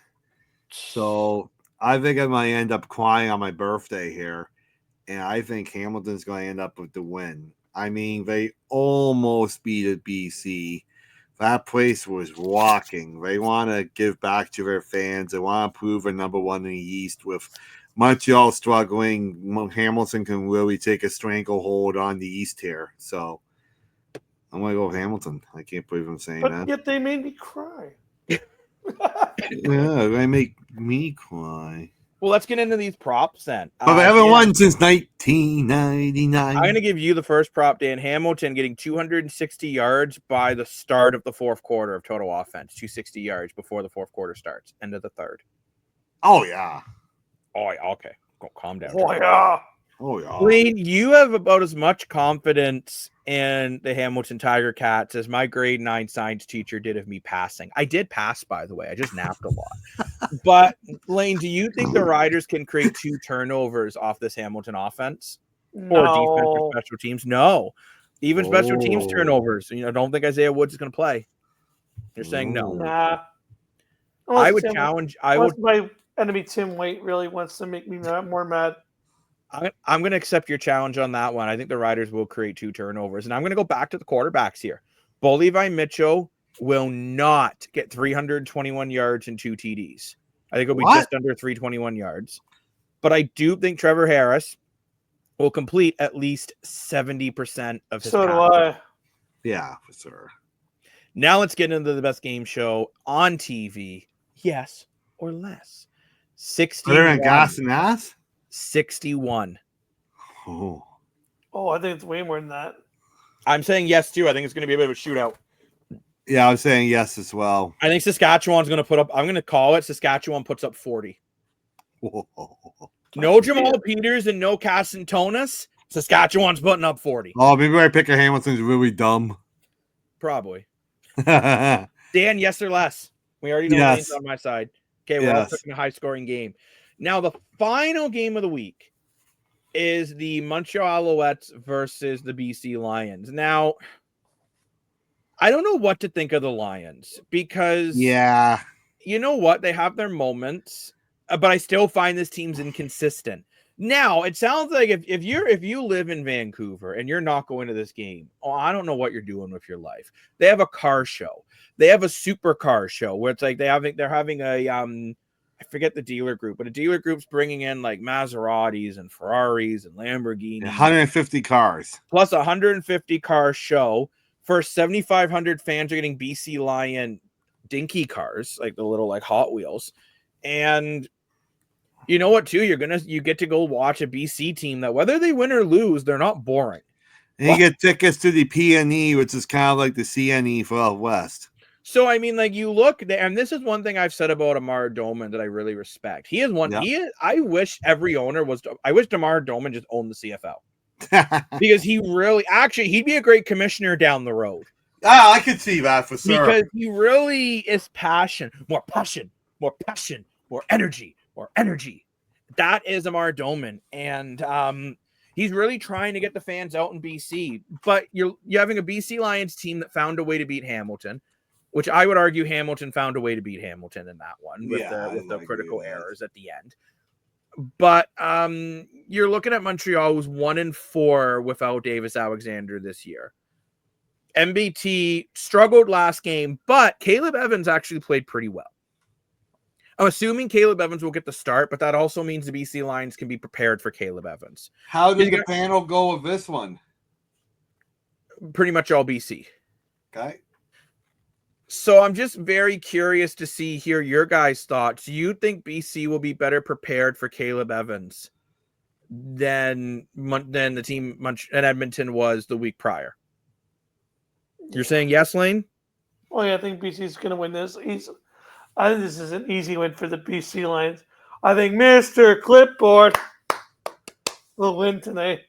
So I think I might end up crying on my birthday here, and I think Hamilton's going to end up with the win. I mean, they almost beat BC. That place was rocking. They want to give back to their fans. They want to prove they're number one in the East. With Montreal struggling, Hamilton can really take a stranglehold on the East here. So I'm going to go with Hamilton. I can't believe I'm saying But that. yet they made me cry. Yeah, they make me cry. Well, let's get into these props then. But they haven't Dan, won since 1999. I'm going to give you the first prop, Dan. Hamilton getting 260 yards by the start of the fourth quarter of total offense. 260 yards before the fourth quarter starts. End of the third. Oh, yeah. Oh, yeah. Okay. Go, calm down. Oh, yeah. Oh, yeah. Wayne, you have about as much confidence in the Hamilton Tiger Cats as my grade 9 science teacher did of me passing. I did pass, by the way. I just napped a lot. But, Lane, do you think the Riders can create 2 turnovers off this Hamilton offense? Or defense or special teams? No. Even special teams turnovers. I don't think Isaiah Woods is going to play. You're saying no. Nah. I would challenge. My enemy Tim Waite really wants to make me more mad. I'm going to accept your challenge on that one. I think the Riders will create 2 turnovers. And I'm going to go back to the quarterbacks here. Bo Levi Mitchell will not get 321 yards and 2 TDs. I think it'll be just under 321 yards. But I do think Trevor Harris will complete at least 70% of his So do passes. I. Yeah, for sure. Now let's get into the best game show on TV. Yes or less. 61. Better than gas and ass? 61. Oh. I think it's way more than that. I'm saying yes, too. I think it's going to be a bit of a shootout. Yeah, I'm saying yes as well. I think Saskatchewan's going to put up, I'm going to call it, Saskatchewan puts up 40. Whoa. No Jamal Peters and no Casantonis. Saskatchewan's putting up 40. Oh, maybe I pick a Hamilton's really dumb. Probably. Yes. Dan, yes or less? We already know Lane's on my side. Okay, we're all picking a high-scoring game. Now, the final game of the week is the Montreal Alouettes versus the BC Lions. Now, I don't know what to think of the Lions because, you know what? They have their moments, but I still find this team's inconsistent. Now, it sounds like if you live in Vancouver and you're not going to this game, I don't know what you're doing with your life. They have a car show. They have a supercar show where it's like they're having a I forget the dealer group, but a dealer group's bringing in like Maseratis and Ferraris and Lamborghinis. 150 cars. Plus 150 car show. First 7,500 fans are getting BC Lion dinky cars, like the little like Hot Wheels. And you know what, too? You get to go watch a BC team that whether they win or lose, they're not boring. And you get tickets to the PNE, which is kind of like the CNE for out west. So, I mean, like you look there, and this is one thing I've said about Amar Doman that I really respect. He is one. Yeah. I wish every owner was. I wish Amar Doman just owned the CFL because he'd be a great commissioner down the road. I could see that for sure. Because he really is more energy. That is Amar Doman, and he's really trying to get the fans out in BC. But you're having a BC Lions team that found a way to beat Hamilton, which I would argue Hamilton found a way to beat Hamilton in that one with the critical errors at the end. But you're looking at Montreal, who's 1-4 without Davis Alexander this year. MBT struggled last game, but Caleb Evans actually played pretty well. I'm assuming Caleb Evans will get the start, but that also means the BC Lions can be prepared for Caleb Evans. How did the panel go with this one? Pretty much all BC. Okay. So I'm just very curious to hear your guys' thoughts. Do you think BC will be better prepared for Caleb Evans than the team at Edmonton was the week prior? You're saying yes, Lane? Oh, yeah, I think BC is going to win this. I think this is an easy win for the BC Lions. I think Mr. Clipboard will win tonight.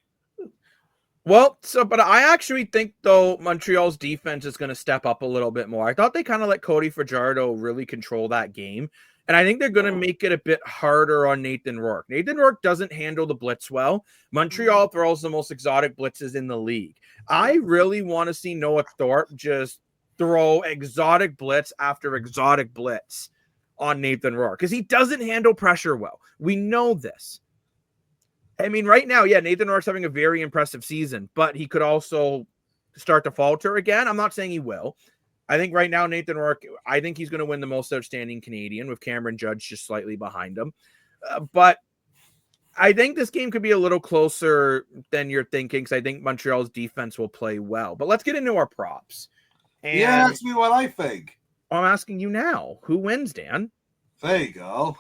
Well, but I actually think, though, Montreal's defense is going to step up a little bit more. I thought they kind of let Cody Fajardo really control that game, and I think they're going to make it a bit harder on Nathan Rourke. Nathan Rourke doesn't handle the blitz well. Montreal throws the most exotic blitzes in the league. I really want to see Noah Thorpe just throw exotic blitz after exotic blitz on Nathan Rourke because he doesn't handle pressure well. We know this. I mean, right now, Nathan Rourke's having a very impressive season, but he could also start to falter again. I'm not saying he will. I think right now, Nathan Rourke, I think he's going to win the most outstanding Canadian with Cameron Judge just slightly behind him. But I think this game could be a little closer than you're thinking, because I think Montreal's defense will play well. But let's get into our props. And Yeah, ask me what I think. I'm asking you now. Who wins, Dan? There you go.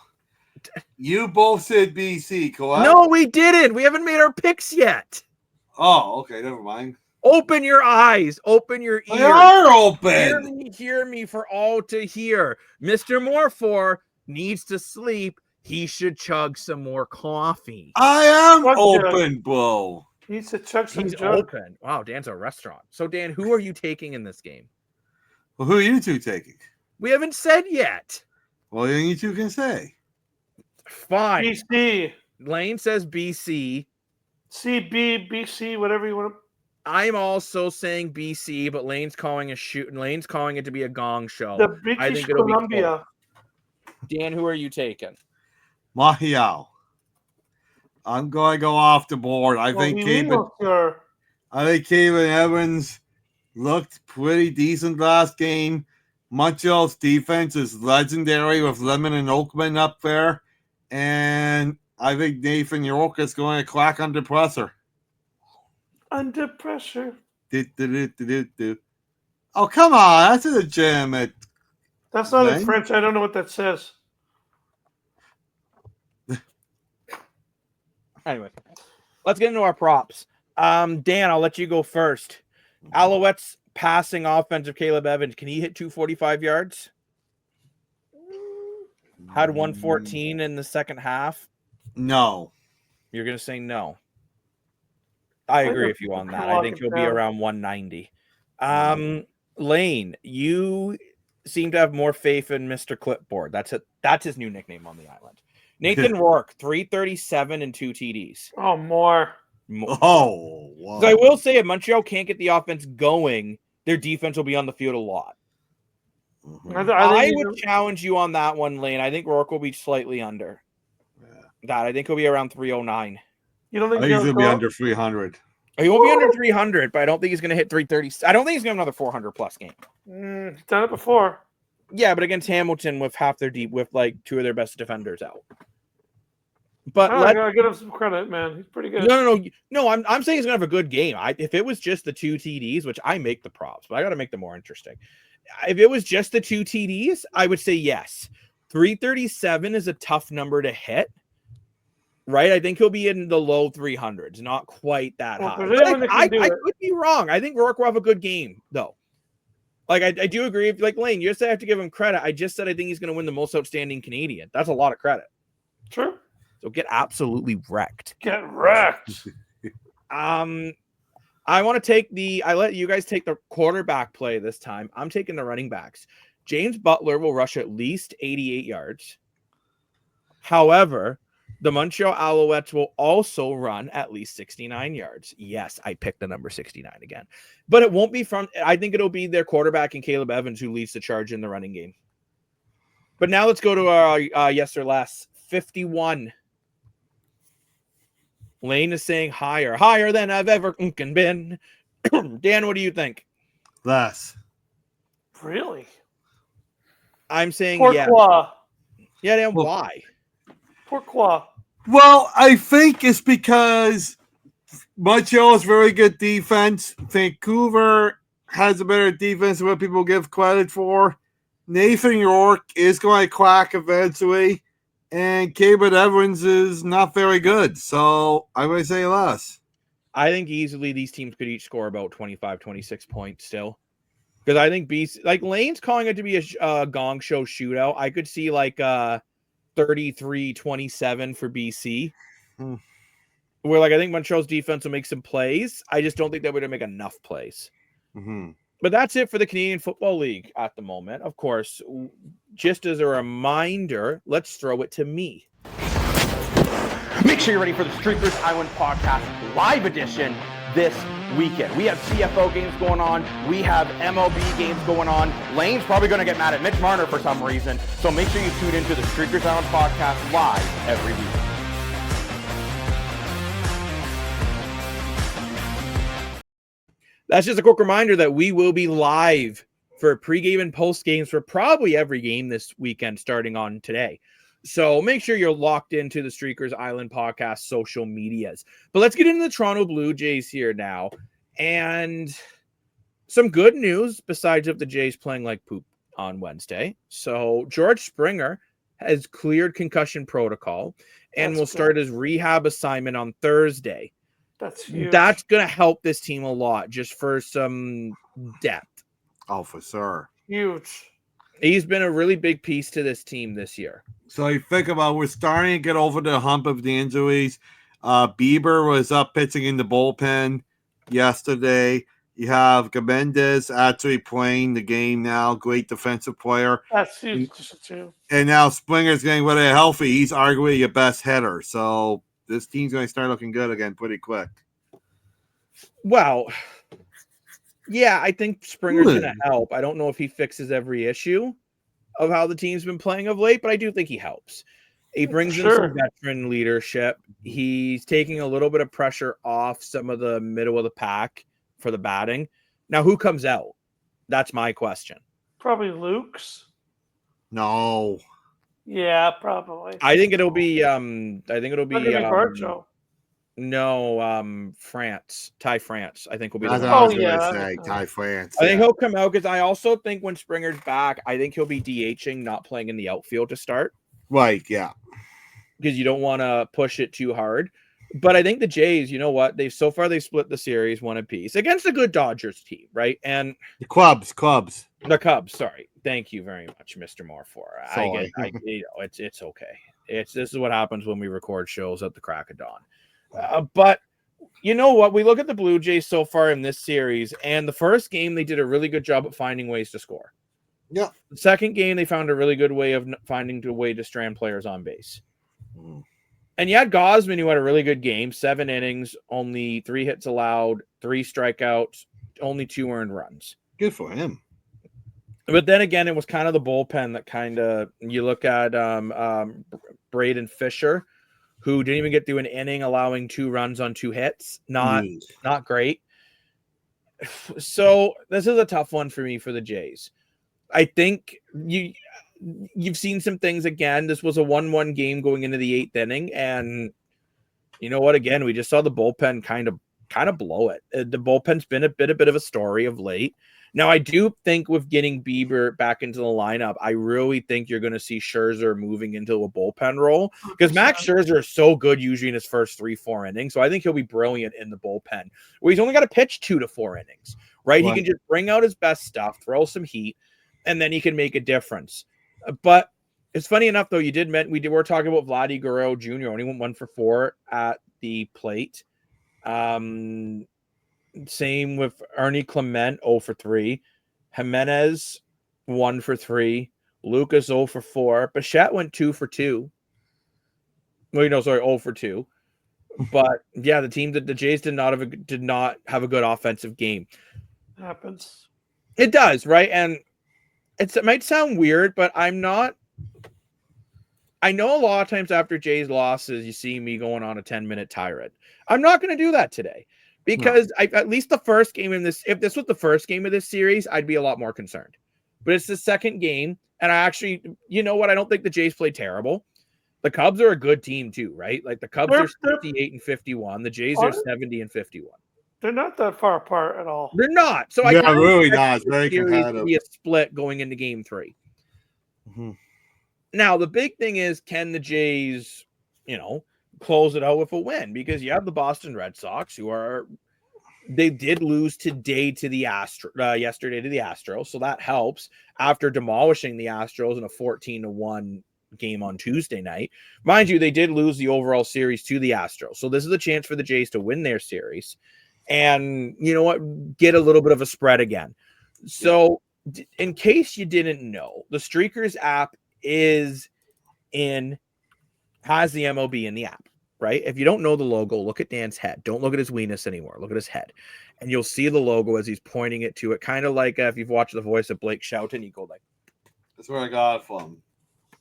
You both said BC, correct? No, we didn't. We haven't made our picks yet. Oh, okay, never mind. Open your eyes. Open your ears. They are open. Hear me for all to hear. Mr. Morfor needs to sleep. He should chug some more coffee. I am open, bro. He needs to chug some He's jug. open. Wow, Dan's a restaurant. So, Dan, who are you taking in this game? Well, who are you two taking? We haven't said yet. Well, then you two can say. Fine. BC. Lane says BC. CB, BC, whatever you want to. I'm also saying BC, but Lane's calling it to be a gong show. The I British think it'll be Columbia. Dan, who are you taking? Montreal. I'm going to go off the board. I think Kevin Evans looked pretty decent last game. Montreal's defense is legendary with Lemon and Oakman up there. And I think Nathan York is going to crack under pressure. Under pressure. Oh, come on. That's a legitimate. That's not in thing. French. I don't know what that says. Anyway, let's get into our props. Dan, I'll let you go first. Alouettes passing offensive Caleb Evans. Can he hit 245 yards? Had 114 in the second half. No. You're going to say no. I agree with you on that. I think he'll be around 190. Lane, you seem to have more faith in Mr. Clipboard. That's his new nickname on the island. Nathan Rourke, 337 and 2 TDs. Oh, more. Oh, wow. So I will say if Montreal can't get the offense going, their defense will be on the field a lot. I would challenge you on that one, Lane. I think Rourke will be slightly under. That I think he'll be around 309. You don't think he's going to be under 300? He won't be under 300, but I don't think he's going to hit 330. I don't think he's going to have another 400 plus game. He's done it before. Yeah, but against Hamilton with half their deep, with like two of their best defenders out. But I gotta give him some credit, man. He's pretty good. No. I'm saying he's gonna have a good game. If it was just the 2 TDs, which I make the props, but I got to make them more interesting. If it was just the 2 TDs, I would say yes. 337 is a tough number to hit, right? I think he'll be in the low 300s, not quite that high. I could be wrong. I think Rourke will have a good game, though. Like, I do agree. Like, Lane, you just have to give him credit. I just said I think he's going to win the most outstanding Canadian. That's a lot of credit. Sure. So get absolutely wrecked. Get wrecked. I want to I let you guys take the quarterback play this time. I'm taking the running backs. James Butler will rush at least 88 yards. However, the Montreal Alouettes will also run at least 69 yards. Yes, I picked the number 69 again. But it won't be I think it'll be their quarterback and Caleb Evans who leads the charge in the running game. But now let's go to our yes or less. 51. Lane is saying higher than I've ever been. Dan, what do you think? Less. Really? I'm saying Pourquoi? Yeah, Dan, why? Pourquoi? Well, I think it's because Montreal is very good defense. Vancouver has a better defense than what people give credit for. Nathan York is going to crack eventually. And Caleb Evans is not very good. So I would say less. I think easily these teams could each score about 25, 26 points still. Because I think Lane's calling it to be a gong show shootout. I could see like 33-27 for BC. Where I think Montreal's defense will make some plays. I just don't think they would make enough plays. Mm-hmm. But that's it for the Canadian Football League at the moment. Of course, just as a reminder, let's throw it to me. Make sure you're ready for the Streakers Island Podcast live edition this weekend. We have CFO games going on. We have MLB games going on. Lane's probably going to get mad at Mitch Marner for some reason. So make sure you tune into the Streakers Island Podcast live every week. That's just a quick reminder that we will be live for pregame and post games for probably every game this weekend starting on today. So make sure you're locked into the Streakers Island podcast social medias. But let's get into the Toronto Blue Jays here now. And some good news besides of the Jays playing like poop on Wednesday. So George Springer has cleared concussion protocol and will start his rehab assignment on Thursday. That's huge. That's going to help this team a lot just for some depth. Oh, for sure. Huge. He's been a really big piece to this team this year. So you think about, we're starting to get over the hump of the injuries. Bieber was up pitching in the bullpen yesterday. You have Gamendez actually playing the game now. Great defensive player. That's huge too. And now Springer's getting really healthy. He's arguably your best hitter. So this team's going to start looking good again pretty quick. Well, yeah, I think Springer's going to help. I don't know if he fixes every issue of how the team's been playing of late, but I do think he helps. He brings in some veteran leadership. He's taking a little bit of pressure off some of the middle of the pack for the batting. Now, who comes out? That's my question. Probably Luke's. No. Yeah, probably. I think it'll be Barjo. No, France. Ty France, I think will be the That's one. what I was going to say. Ty France. I think he'll come out because I also think when Springer's back, I think he'll be DHing, not playing in the outfield to start. Right, yeah. Because you don't want to push it too hard. But I think the Jays, you know what? They've split the series one apiece against a good Dodgers team, right? And the Cubs. The Cubs, sorry. Thank you very much, Mr. Morfor. It's okay. This is what happens when we record shows at the crack of dawn. But you know what? We look at the Blue Jays so far in this series, and the first game they did a really good job at finding ways to score. Yeah. The second game they found a really good way of finding a way to strand players on base. And you had Gosman, who had a really good game, 7 innings, only 3 hits allowed, 3 strikeouts, only 2 earned runs. Good for him. But then again, it was kind of the bullpen that kind of, you look at Braden Fisher, who didn't even get through an inning, allowing 2 runs on 2 hits. Not great. So this is a tough one for me for the Jays. I think you've seen some things again. This was a 1-1 game going into the 8th inning. And you know what? Again, we just saw the bullpen kind of blow it. The bullpen's been a bit of a story of late. Now, I do think with getting Bieber back into the lineup, I really think you're going to see Scherzer moving into a bullpen role because Max Scherzer is so good usually in his first 3-4 innings. So I think he'll be brilliant in the bullpen where he's only got to pitch 2 to 4 innings, right? He can just bring out his best stuff, throw some heat, and then he can make a difference. But it's funny enough, though, we were talking about Vladdy Guerrero Jr. only went 1 for 4 at the plate. Same with Ernie Clement, 0 for 3. Jimenez, 1 for 3. Lucas, 0 for 4. Bichette went 2 for 2. 0 for 2. But yeah, the Jays did not have a good offensive game. Happens. It does, right? And it might sound weird, but I know a lot of times after Jays losses, you see me going on a 10-minute tirade. I'm not going to do that today. Because at least the first game if this was the first game of this series, I'd be a lot more concerned. But it's the second game, and I actually, you know what? I don't think the Jays played terrible. The Cubs are a good team too, right? Like the Cubs are 58-51. The Jays are 70-51. They're not that far apart at all. They're not. So really not. It's very competitive. Be a split going into Game 3. Mm-hmm. Now the big thing is, can the Jays, close it out with a win? Because you have the Boston Red Sox, they did lose yesterday to the Astros, so that helps after demolishing the Astros in a 14-1 game on Tuesday night. Mind you, they did lose the overall series to the Astros, so this is a chance for the Jays to win their series and, you know what, get a little bit of a spread again. So in case you didn't know, the Streakers app has the MLB in the app. Right? If you don't know the logo, look at Dan's head. Don't look at his weenus anymore. Look at his head. And you'll see the logo as he's pointing it to it. Kind of like if you've watched The Voice of Blake Shelton, you go like... That's where I got it from.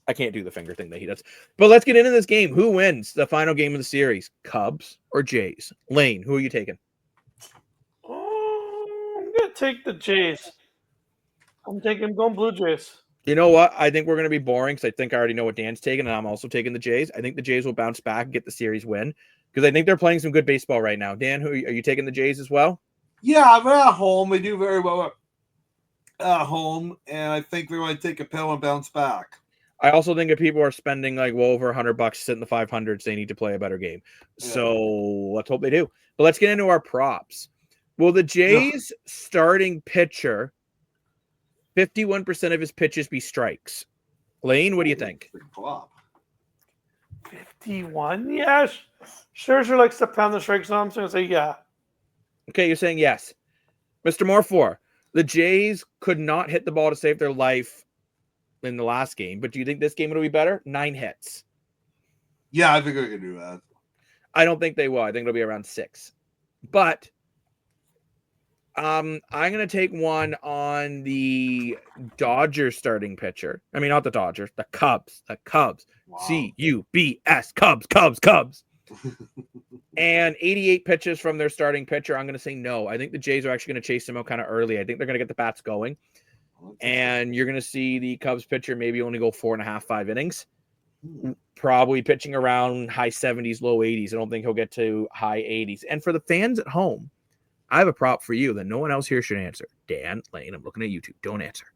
I can't do the finger thing that he does. But let's get into this game. Who wins the final game of the series? Cubs or Jays? Lane, who are you taking? I'm going to take the Jays. I'm going Blue Jays. You know what? I think we're going to be boring because I think I already know what Dan's taking, and I'm also taking the Jays. I think the Jays will bounce back and get the series win because I think they're playing some good baseball right now. Dan, are you taking the Jays as well? Yeah, we're at home. We do very well at home, and I think we're going to take a pill and bounce back. I also think if people are spending like well over $100 to sit in the 500s, they need to play a better game. Yeah. So let's hope they do. But let's get into our props. Will the Jays starting pitcher 51% of his pitches be strikes? Lane, what do you think? 51? Yes. Scherzer likes to pound the strike zone, so I'm going to say yeah. Okay, you're saying yes. Mr. Moore, the Jays could not hit the ball to save their life in the last game, but do you think this game will be better? 9 hits. Yeah, I think we can do that. I don't think they will. I think it'll be around 6. But I'm going to take one on the Dodgers starting pitcher. I mean, not the Dodgers, the Cubs. Wow. C-U-B-S, Cubs. And 88 pitches from their starting pitcher. I'm going to say no. I think the Jays are actually going to chase them out kind of early. I think they're going to get the bats going. And you're going to see the Cubs pitcher maybe only go 4.5, 5 innings. Probably pitching around high 70s, low 80s. I don't think he'll get to high 80s. And for the fans at home, I have a prop for you that no one else here should answer. Dan, Lane, I'm looking at you two. Don't answer.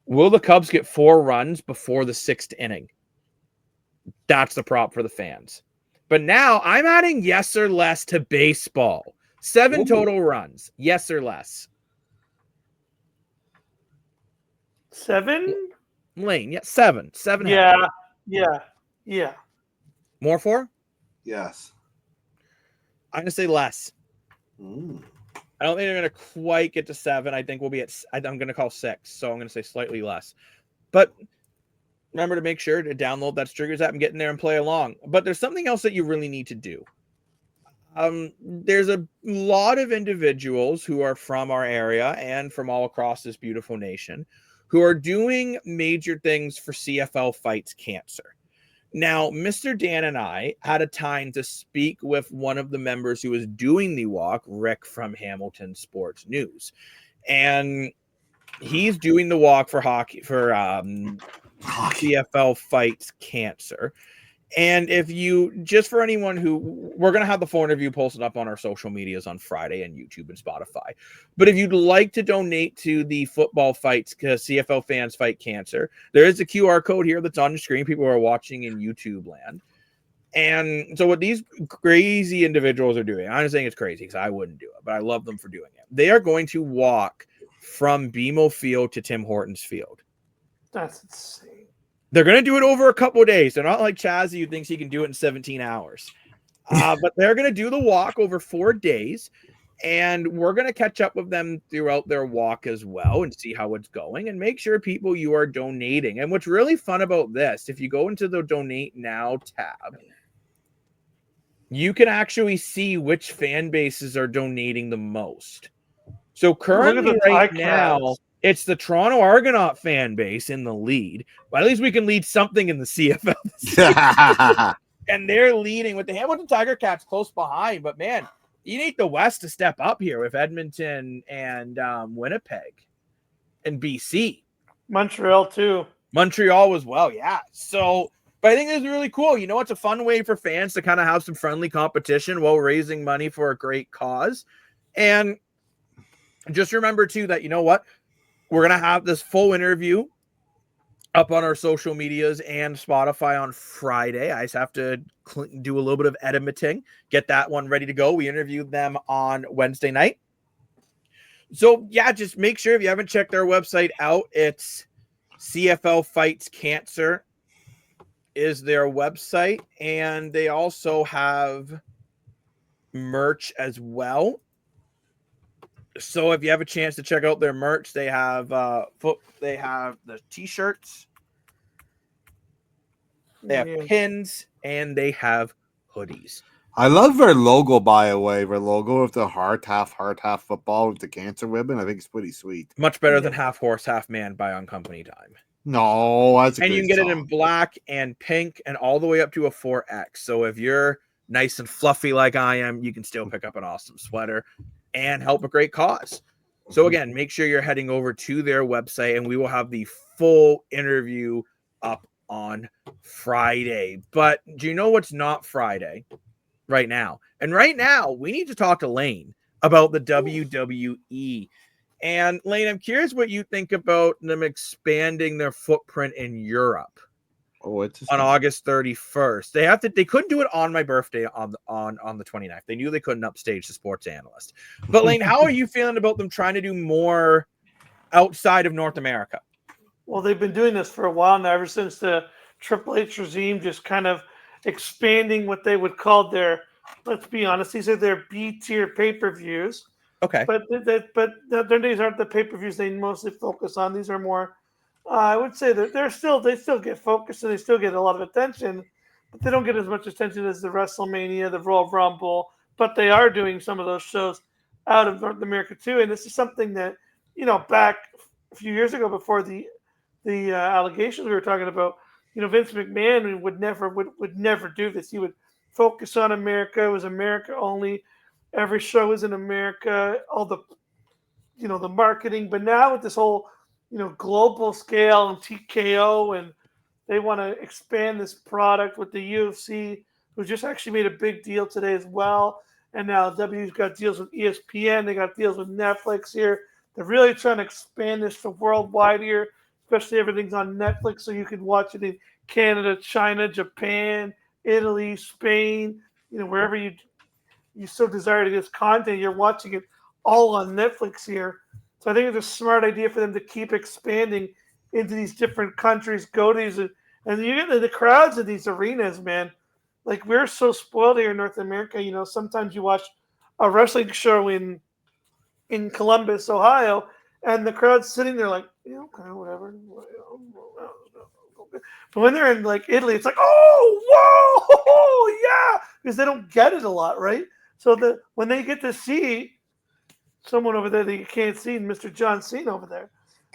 Will the Cubs get 4 runs before the 6th inning? That's the prop for the fans. But now I'm adding yes or less to baseball. 7 total runs. Yes or less. 7? Lane, yeah, 7. 7. Yeah. More 4? Yes. I'm going to say less. I don't think they're going to quite get to 7. I think we'll be I'm going to call 6. So I'm going to say slightly less. But remember to make sure to download that Striggers app and get in there and play along. But there's something else that you really need to do. There's a lot of individuals who are from our area and from all across this beautiful nation who are doing major things for CFL Fights Cancer. Now, Mr. Dan and I had a time to speak with one of the members who was doing the walk, Rick from Hamilton Sports News. And he's doing the walk for CFL Fights Cancer. And if you, just for anyone who, we're going to have the full interview posted up on our social medias on Friday and YouTube and Spotify. But if you'd like to donate to the football fights, CFL Fans Fight Cancer, there is a QR code here that's on the screen. People are watching in YouTube land. And so what these crazy individuals are doing, I'm not saying it's crazy because I wouldn't do it, but I love them for doing it. They are going to walk from BMO Field to Tim Hortons Field. That's insane. They're going to do it over a couple of days. They're not like Chazzy who thinks he can do it in 17 hours. But they're going to do the walk over 4 days. And we're going to catch up with them throughout their walk as well and see how it's going and make sure people you are donating. And what's really fun about this, if you go into the Donate Now tab, you can actually see which fan bases are donating the most. So currently right now, it's the Toronto Argonaut fan base in the lead. But at least we can lead something in the CFL. And they're leading with the Hamilton Tiger Cats close behind. But, man, you need the West to step up here with Edmonton and Winnipeg and BC. Montreal, too. Montreal as well, yeah. So, but I think this is really cool. You know, it's a fun way for fans to kind of have some friendly competition while raising money for a great cause. And just remember, too, that, you know what? We're going to have this full interview up on our social medias and Spotify on Friday. I just have to do a little bit of editing, get that one ready to go. We interviewed them on Wednesday night. So, yeah, just make sure if you haven't checked their website out, it's CFL Fights Cancer is their website. And they also have merch as well. So if you have a chance to check out their merch, they have they have the t-shirts, they have pins, and they have hoodies. I love their logo, by the way. Their logo with the heart, half football with the cancer ribbon. I think it's pretty sweet. Much better than Half Horse, Half Man by On Company Time. No, that's a and you can get song. it in black and pink and all the way up to a 4X. So if you're nice and fluffy like I am, you can still pick up an awesome sweater and help a great cause. So again, make sure you're heading over to their website, and we will have the full interview up on Friday. But do you know what's not Friday right now? And right now, we need to talk to Lane about the WWE. And Lane, I'm curious what you think about them expanding their footprint in Europe. Oh, it's on August 31st. They couldn't do it on my birthday on the 29th. They knew they couldn't upstage the sports analyst. But Lane, how are you feeling about them trying to do more outside of North America? Well, they've been doing this for a while now, ever since the Triple H regime, just kind of expanding what they would call their, let's be honest, these are their B-tier pay-per-views. Okay. But these aren't the pay-per-views they mostly focus on. These are more, I would say that they still get focused and they still get a lot of attention, but they don't get as much attention as the WrestleMania, the Royal Rumble. But they are doing some of those shows out of North America too, and this is something that, back a few years ago before the allegations we were talking about, Vince McMahon would never do this. He would focus on America. It was America only. Every show is in America. All the, the marketing. But now with this whole, global scale and TKO, and they want to expand this product with the UFC, who just actually made a big deal today as well. And now WWE's got deals with ESPN. They got deals with Netflix here. They're really trying to expand this to worldwide here, especially everything's on Netflix, so you can watch it in Canada, China, Japan, Italy, Spain, wherever you so desire to get this content, you're watching it all on Netflix here. So I think it's a smart idea for them to keep expanding into these different countries, go to these, and you get the crowds in these arenas, man. Like, we're so spoiled here in North America. Sometimes you watch a wrestling show in Columbus, Ohio, and the crowd's sitting there like, okay, whatever. But when they're in like Italy, it's like, oh, whoa, yeah, because they don't get it a lot, right? So when they get to see someone over there that you can't see, Mr. John Cena over there,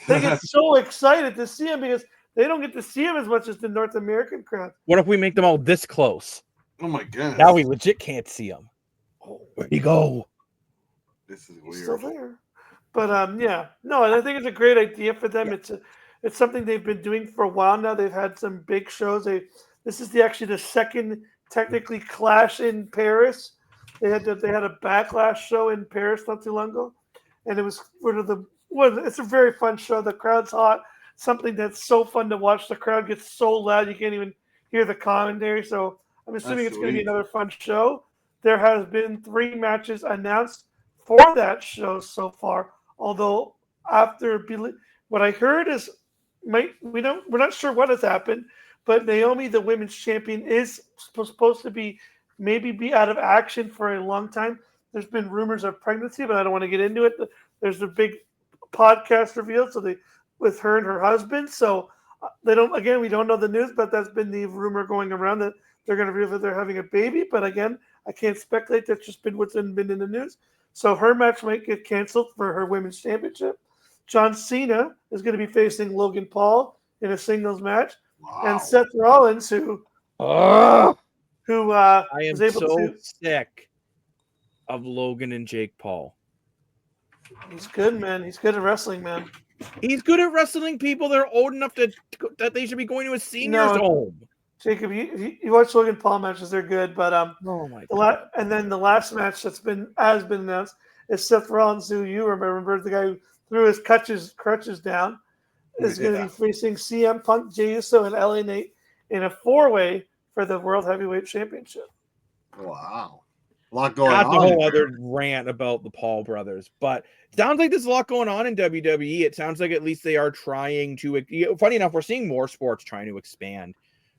they get so excited to see him because they don't get to see him as much as the North American crowd. What if we make them all this close? Oh my goodness. Now we legit can't see him. Oh, where'd he go? This is He's weird. still there. But yeah, no, I think it's a great idea for them. Yeah. It's something they've been doing for a while now. They've had some big shows. This is actually the second technically Clash in Paris. They had a Backlash show in Paris not too long ago, and it was it's a very fun show. The crowd's hot. Something that's so fun to watch. The crowd gets so loud you can't even hear the commentary. So I'm assuming it's going to be another fun show. There has been 3 matches announced for that show so far. Although what I heard is we're not sure what has happened, but Naomi, the women's champion, is supposed to be out of action for a long time. There's been rumors of pregnancy, but I don't want to get into it. There's a big podcast revealed, with her and her husband. So we don't know the news, but that's been the rumor going around that they're going to reveal that they're having a baby. But again, I can't speculate. That's just been what's been in the news. So her match might get canceled for her women's championship. John Cena is going to be facing Logan Paul in a singles match. Wow. And Seth Rollins, who I am was able so sick of Logan and Jake Paul. He's good, man. He's good at wrestling, man. He's good at wrestling people that are old enough that they should be going to a senior's home. Jacob, you watch Logan Paul matches; they're good. But oh my God. And then the last match has been announced is Seth Rollins, who you remember, the guy who threw his crutches down, is going to be facing CM Punk, Jey Uso, and LA Knight in a 4-way for the World Heavyweight Championship. Wow. A lot going on. That's a whole other rant about the Paul brothers, but it sounds like there's a lot going on in WWE. It sounds like at least they are trying to. Funny enough, we're seeing more sports trying to expand.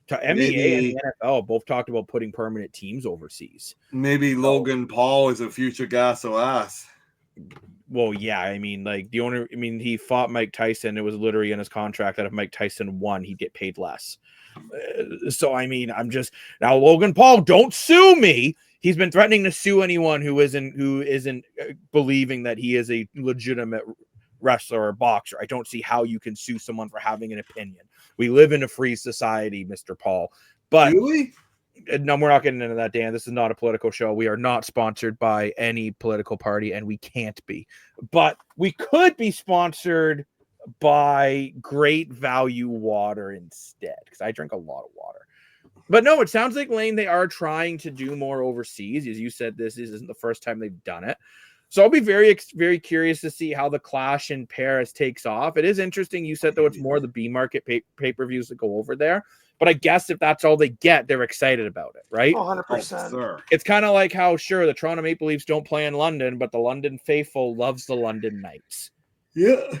To NBA and the NFL both talked about putting permanent teams overseas. Maybe Logan Paul is a future Gas-O-Ass. Well, yeah, I mean, he fought Mike Tyson. It was literally in his contract that if Mike Tyson won, he'd get paid less. So, I mean, now Logan Paul, don't sue me. He's been threatening to sue anyone who isn't believing that he is a legitimate wrestler or boxer. I don't see how you can sue someone for having an opinion. We live in a free society, Mr. Paul. But really? No, we're not getting into that, Dan. This is not a political show. We are not sponsored by any political party, and we can't be. But we could be sponsored by Great Value Water instead, because I drink a lot of water. But no, it sounds like, Lane, they are trying to do more overseas. As you said, this isn't the first time they've done it. So I'll be very, very curious to see how the clash in Paris takes off. It is interesting. You said, though, it's more the B market pay-per-views that go over there. But I guess if that's all they get, they're excited about it, right? 100%. Sir. It's kind of like how, sure, the Toronto Maple Leafs don't play in London, but the London faithful loves the London Knights. Yeah.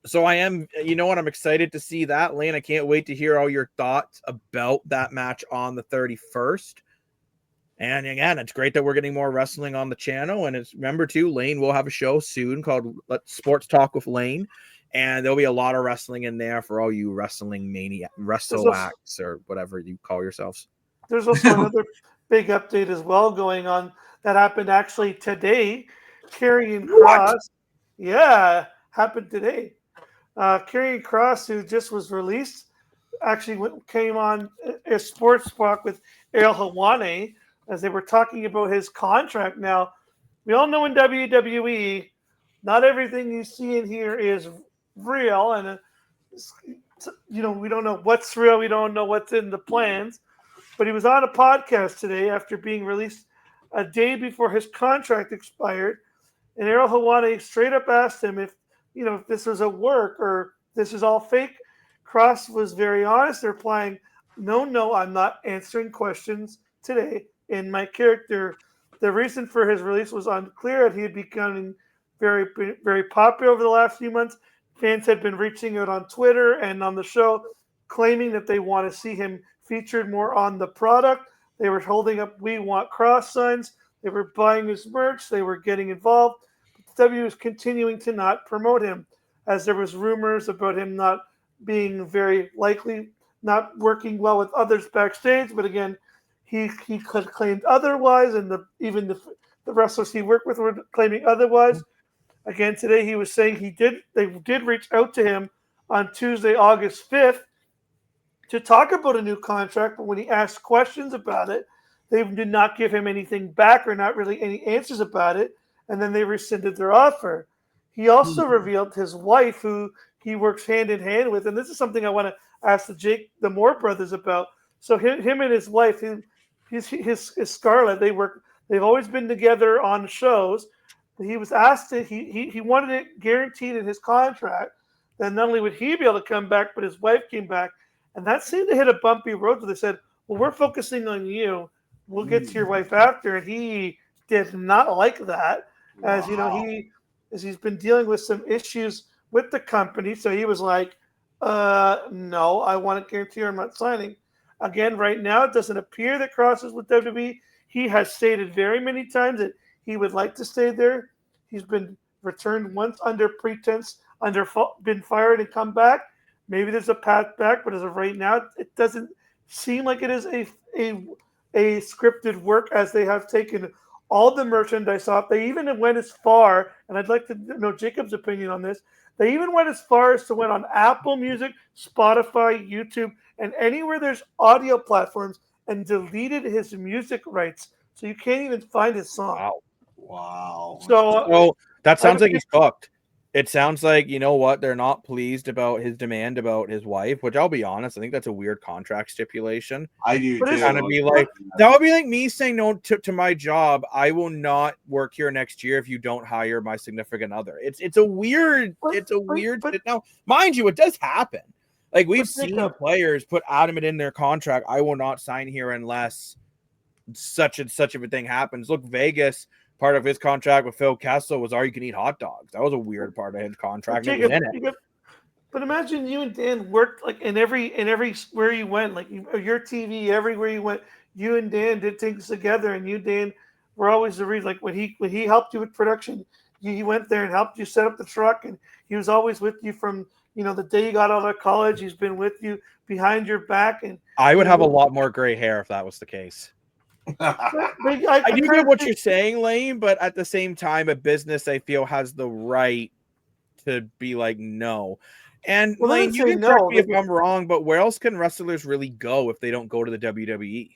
So I am, you know what, I'm excited to see that. Lane, I can't wait to hear all your thoughts about that match on the 31st. And again, it's great that we're getting more wrestling on the channel. And it's, remember, too, Lane will have a show soon called Let's Sports Talk with Lane. And there'll be a lot of wrestling in there for all you wrestling mania, wrestle-acts, or whatever you call yourselves. There's also another big update as well going on that happened actually today. Karrion Kross. Yeah, happened today. Karrion Kross, who just was released, actually came on a sports talk with Ariel Helwani as they were talking about his contract. Now, we all know in WWE, not everything you see in here is real, and we don't know what's real, we don't know what's in the plans. But he was on a podcast today after being released a day before his contract expired, and Ariel Helwani straight up asked him if this was a work or this is all fake. Kross was very honest, replying, "No, I'm not answering questions today in my character." The reason for his release was unclear, and he had becoming very, very popular over the last few months. Fans had been reaching out on Twitter and on the show, claiming that they want to see him featured more on the product. They were holding up "We Want Kross" signs. They were buying his merch. They were getting involved. But the W was continuing to not promote him, as there was rumors about him not being very likely, not working well with others backstage. But again, he claimed otherwise, and even the wrestlers he worked with were claiming otherwise. Again, today he was saying they did reach out to him on Tuesday, August 5th, to talk about a new contract, but when he asked questions about it, they did not give him anything back or not really any answers about it, and then they rescinded their offer. He also revealed his wife, who he works hand in hand with, and this is something I want to ask the Moore brothers about. So him and his wife, his Scarlett, they've always been together on shows. He was asked he wanted it guaranteed in his contract that not only would he be able to come back, but his wife came back. And that seemed to hit a bumpy road where they said, "Well, we're focusing on you. We'll get to your wife after." And he did not like that, as he's been dealing with some issues with the company. So he was like, "No, I want to guarantee her I'm not signing." Again, right now, it doesn't appear that Kross is with WWE. He has stated very many times that he would like to stay there. He's been returned once under pretense, been fired and come back. Maybe there's a path back, but as of right now, it doesn't seem like it is a scripted work, as they have taken all the merchandise off. They even went as far, and I'd like to know Jacob's opinion on this. They even went as far as to went on Apple Music, Spotify, YouTube, and anywhere there's audio platforms, and deleted his music rights. So you can't even find his song. Wow. So that sounds like he's fucked. It sounds like, you know what, they're not pleased about his demand about his wife, which I'll be honest, I think that's a weird contract stipulation. I do too. Kind of be like, that would be like me saying no to my job. I will not work here next year if you don't hire my significant other. It's a weird. Now, mind you, it does happen. Like, we've seen players put adamant in their contract, "I will not sign here unless such and such of a thing happens." Look, Vegas. Part of his contract with Phil Kessel was all you can eat hot dogs. That was a weird part of his contract. Jacob, but imagine you and Dan worked like in every where you went, like your TV, everywhere you went, you and Dan did things together, and you, Dan, were always the reason. Like when he helped you with production, he went there and helped you set up the truck, and he was always with you from the day you got out of college. He's been with you behind your back, and I would have a lot more gray hair if that was the case. I do get what you're saying, Lane, but at the same time, a business, I feel, has the right to be like, no. And Lane, you can correct me if I'm wrong, but where else can wrestlers really go if they don't go to the WWE?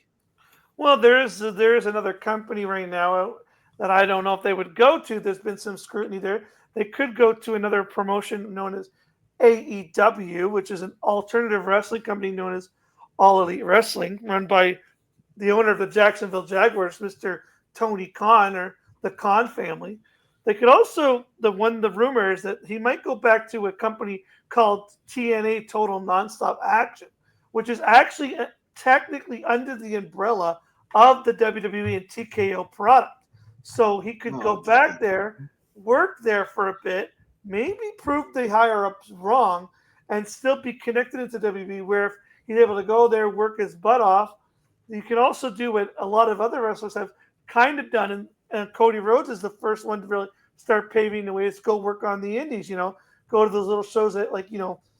Well, there is another company right now that I don't know if they would go to. There's been some scrutiny there. They could go to another promotion known as AEW, which is an alternative wrestling company known as All Elite Wrestling, run by the owner of the Jacksonville Jaguars, Mr. Tony Khan, or the Khan family. They could also, the rumor is that he might go back to a company called TNA Total Nonstop Action, which is actually technically under the umbrella of the WWE and TKO product. So he could go back there, work there for a bit, maybe prove the higher ups wrong, and still be connected into WWE, where if he's able to go there, work his butt off. You can also do what a lot of other wrestlers have kind of done, and Cody Rhodes is the first one to really start paving the way. Is go work on the indies, go to those little shows that, like,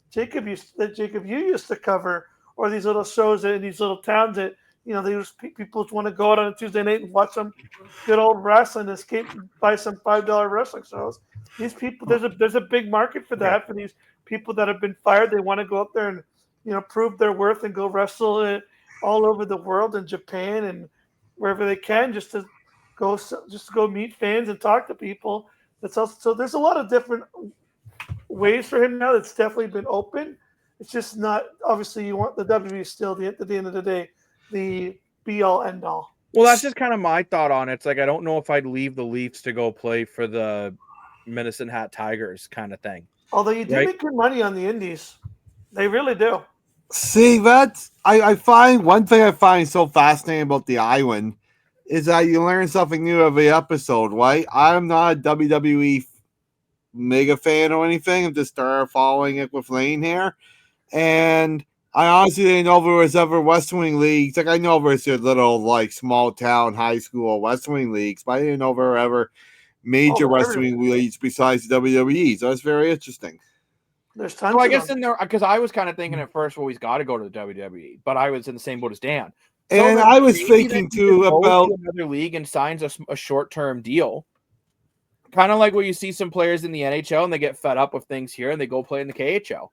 Jacob you used to cover, or these little shows in these little towns that, people want to go out on a Tuesday night and watch some good old wrestling, escape and buy some $5 wrestling shows. These people, there's a big market for that, for these people that have been fired. They want to go up there and, prove their worth and go wrestle it all over the world, in Japan and wherever they can, just to go meet fans and talk to people. That's also, so there's a lot of different ways for him now. That's definitely been open. It's just not, obviously, you want the WWE still, at the end of the day, the be all end all. Well, that's just kind of my thought on it. It's like, I don't know if I'd leave the Leafs to go play for the Medicine Hat Tigers kind of thing. Although you do make good money on the indies. They really do. See, I find one thing I find so fascinating about the island is that you learn something new every episode, right? I'm not a WWE mega fan or anything. I'm just started following it with Lane here. And I honestly didn't know there was ever West Wing leagues. Like, I know there's your little, like, small town high school West Wing leagues, but I didn't know there were ever major West Wing leagues besides the WWE. So that's very interesting. There's tons. So I guess in there, because I was kind of thinking at first, well, he's got to go to the WWE, but I was in the same boat as Dan. And I was thinking too about another league and signs a short-term deal, kind of like where you see some players in the NHL and they get fed up with things here and they go play in the KHL.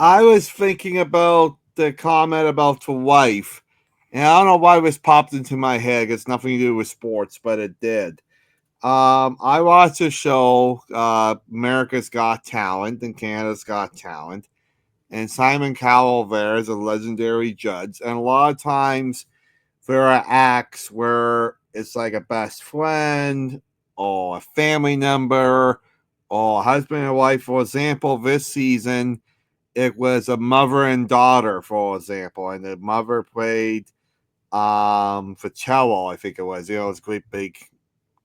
I was thinking about the comment about the wife, and I don't know why this popped into my head. It's nothing to do with sports, but it did. I watched a show, America's Got Talent and Canada's Got Talent, and Simon Cowell there is a legendary judge. And a lot of times there are acts where it's like a best friend or a family member or a husband and wife. For example, this season, it was a mother and daughter, for example, and the mother played for cello, I think it was. It's a great big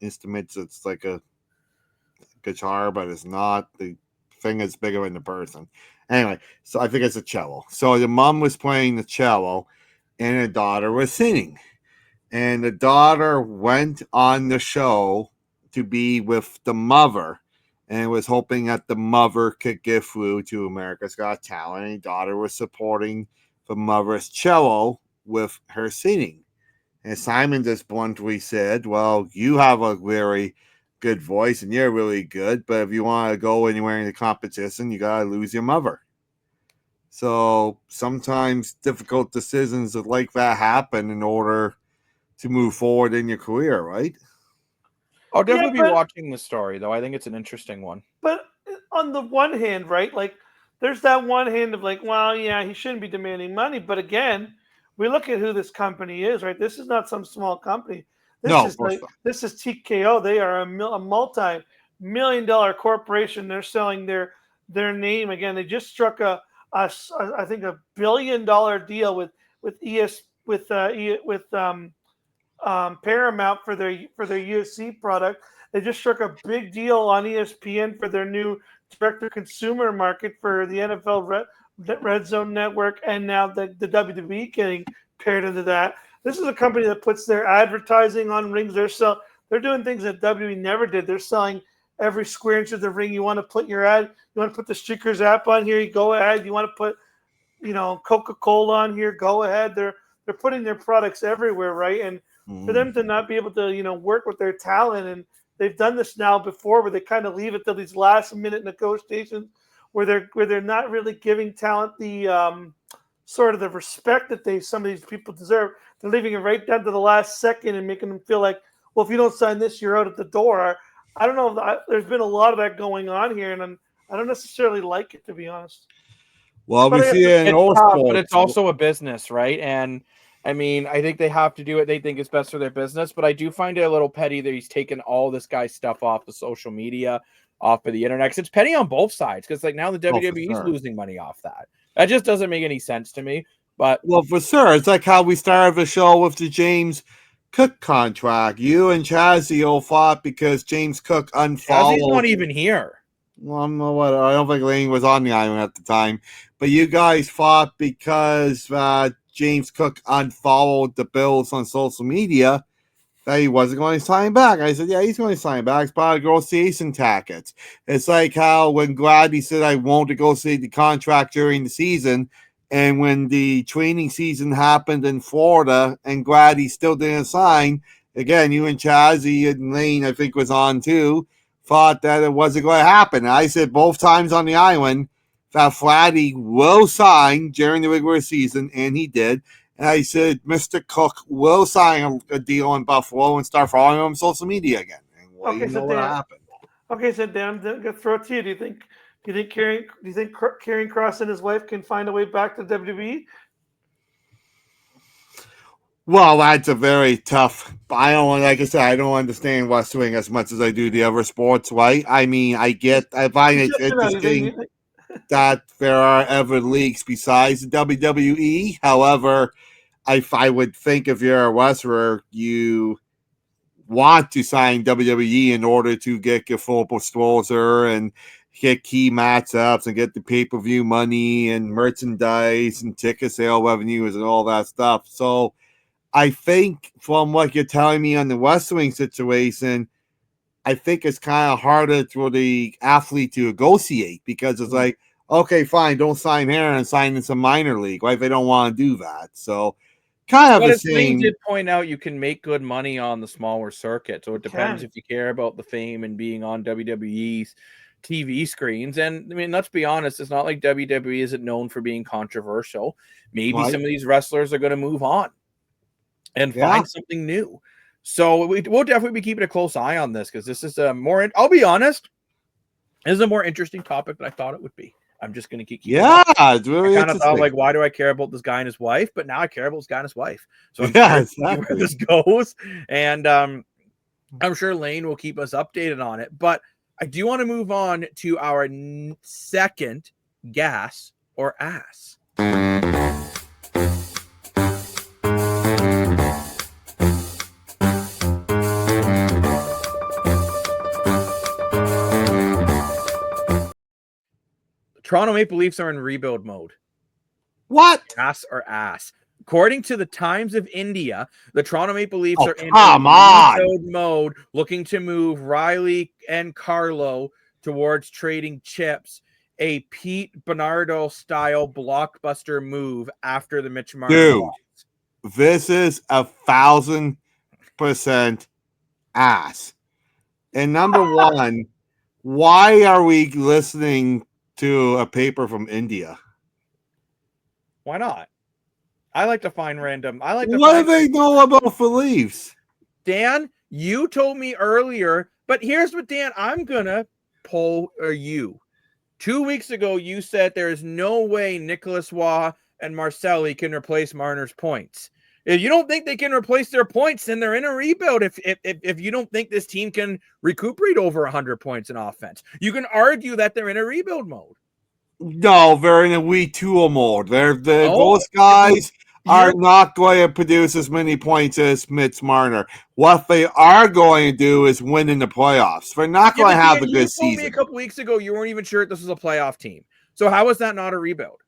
instruments. It's like a guitar, but it's not. The thing is bigger than the person. Anyway, so I think it's a cello. So the mom was playing the cello and the daughter was singing. And the daughter went on the show to be with the mother and was hoping that the mother could get through to America's Got Talent. And the daughter was supporting the mother's cello with her singing. And Simon just bluntly said, well, you have a very good voice and you're really good, but if you want to go anywhere in the competition, you got to lose your mother. So sometimes difficult decisions like that happen in order to move forward in your career, right? I'll definitely be watching the story, though. I think it's an interesting one. But on the one hand, right, like, there's that one hand of like, well, yeah, he shouldn't be demanding money. But again, we look at who this company is, right? This is not some small company. This is TKO. They are a multi-million-dollar corporation. They're selling their name again. They just struck I think $1 billion deal with Paramount for their UFC product. They just struck a big deal on ESPN for their new direct-to-consumer market for the NFL Red Zone Network, and now the WWE getting paired into that. This is a company that puts their advertising on rings. They're doing things that WWE never did. They're selling every square inch of the ring. You want to put your ad, you want to put the Streakers app on here, you go ahead. You want to put, Coca-Cola on here, go ahead. They're putting their products everywhere, right? And for them to not be able to, work with their talent, and they've done this now before, where they kind of leave it till these last minute negotiations, where they're not really giving talent the sort of the respect that some of these people deserve. They're leaving it right down to the last second and making them feel like, well, if you don't sign this, you're out at the door. I don't know. There's been a lot of that going on here, and I don't necessarily like it, to be honest. Well, we see it in all sports. But it's also a business, right? And I mean, I think they have to do what they think is best for their business. But I do find it a little petty that he's taken all this guy's stuff off the social media, off of the internet. 'Cause it's petty on both sides. Because like now the WWE is losing money off that. That just doesn't make any sense to me. But well, for sure, it's like how we started the show with the James Cook contract. You and Chazzy all fought because James Cook unfollowed. Chazzy's not even here. Well, I don't think Lane was on the island at the time, but you guys fought because James Cook unfollowed the Bills on social media that he wasn't going to sign back. I said, yeah, he's going to sign back. It's part of negotiation tactics. It's like how when Gladdy said I won't negotiate the contract during the season, and when the training season happened in Florida and Gladdy still didn't sign, again, you and Chazzy and Lane, I think, was on too, thought that it wasn't going to happen. And I said both times on the island that Flatty will sign during the regular season, and he did. And I said Mr. Cook will sign a deal in Buffalo and start following him on social media again. And well, you know what happened. Okay, so Dan, I'm gonna throw it to you. Do you think Karrion Kross and his wife can find a way back to WWE? Well, that's a very tough. Like I said, I don't understand wrestling as much as I do the other sports, right? I mean, I find it interesting that there are other leagues besides the WWE. However, I would think if you're a wrestler, you want to sign WWE in order to get your full exposure and get key matchups and get the pay-per-view money and merchandise and ticket sale revenues and all that stuff. So I think from what you're telling me on the wrestling situation, I think it's kind of harder for the athlete to negotiate because it's like, okay, fine, don't sign here and sign in some minor league, right? They don't want to do that. So kind of the same. Did point out you can make good money on the smaller circuit. So it depends if you care about the fame and being on WWE's TV screens. And I mean, let's be honest, it's not like WWE isn't known for being controversial. Maybe some of these wrestlers are going to move on and find something new. So we'll definitely be keeping a close eye on this because this is I'll be honest, this is a more interesting topic than I thought it would be. I'm just going to keep it's really I kind of thought, like, why do I care about this guy and his wife? But now I care about this guy and his wife. So I'm exactly where this goes. And I'm sure Lane will keep us updated on it. But I do want to move on to our second gas or ass. Toronto Maple Leafs are in rebuild mode. What? Ass or ass. According to the Times of India, the Toronto Maple Leafs are in rebuild mode, looking to move Riley and Carlo towards trading chips, a Pete Bernardo-style blockbuster move after the Mitch Marner. Dude, this is 1,000% ass. And number one, why are we listening to a paper from India? Why not? I like to find random. What do they know about the Leafs? Dan, you told me earlier, but here's what, Dan, I'm gonna poll you. 2 weeks ago, you said there is no way Nicholas Waugh and Marcelli can replace Marner's points. If you don't think they can replace their points, then they're in a rebuild. If you don't think this team can recuperate over 100 points in offense, you can argue that they're in a rebuild mode. No, they're in a retool mode. Those guys are not going to produce as many points as Mitch Marner. What they are going to do is win in the playoffs. They're not going to have a good season. You told me a couple weeks ago you weren't even sure this was a playoff team. So how is that not a rebuild?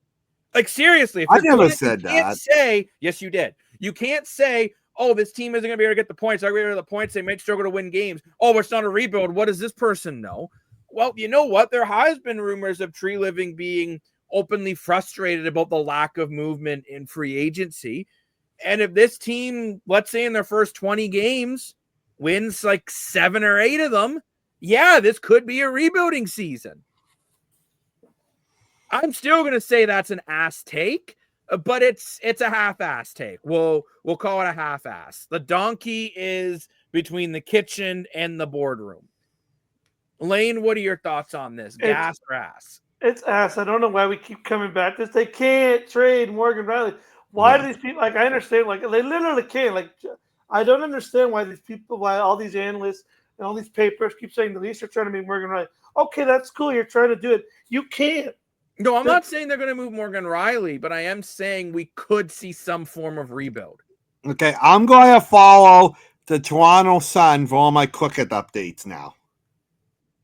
Like, seriously. I never said that. You can't say, yes, you did. You can't say, oh, this team isn't going to be able to get the points. They're going to get the points. They might struggle to win games. Oh, it's not a rebuild. What does this person know? Well, you know what? There has been rumors of Tree Living being openly frustrated about the lack of movement in free agency. And if this team, let's say in their first 20 games, wins like 7 or 8 of them, yeah, this could be a rebuilding season. I'm still going to say that's an ass take, but it's a half-ass take. We'll call it a half-ass. The donkey is between the kitchen and the boardroom. Lane, what are your thoughts on this? Gas or ass? It's ass. I don't know why we keep coming back to this. They can't trade Morgan Riley. Why do these people, like, I understand, like, they literally can't. Like, I don't understand why these people, why all these analysts and all these papers keep saying the Leafs are trying to make Morgan Riley. Okay, that's cool. You're trying to do it. You can't. No, I'm not saying they're going to move Morgan Riley, but I am saying we could see some form of rebuild. Okay, I'm going to follow the Toronto Sun for all my cricket updates now.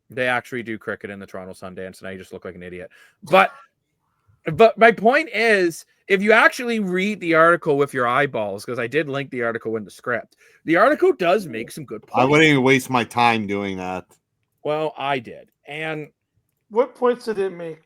They actually do cricket in the Toronto Sundance, and now you just look like an idiot. But my point is, if you actually read the article with your eyeballs, because I did link the article in the script, the article does make some good points. I wouldn't even waste my time doing that. Well, I did. And what points did it make?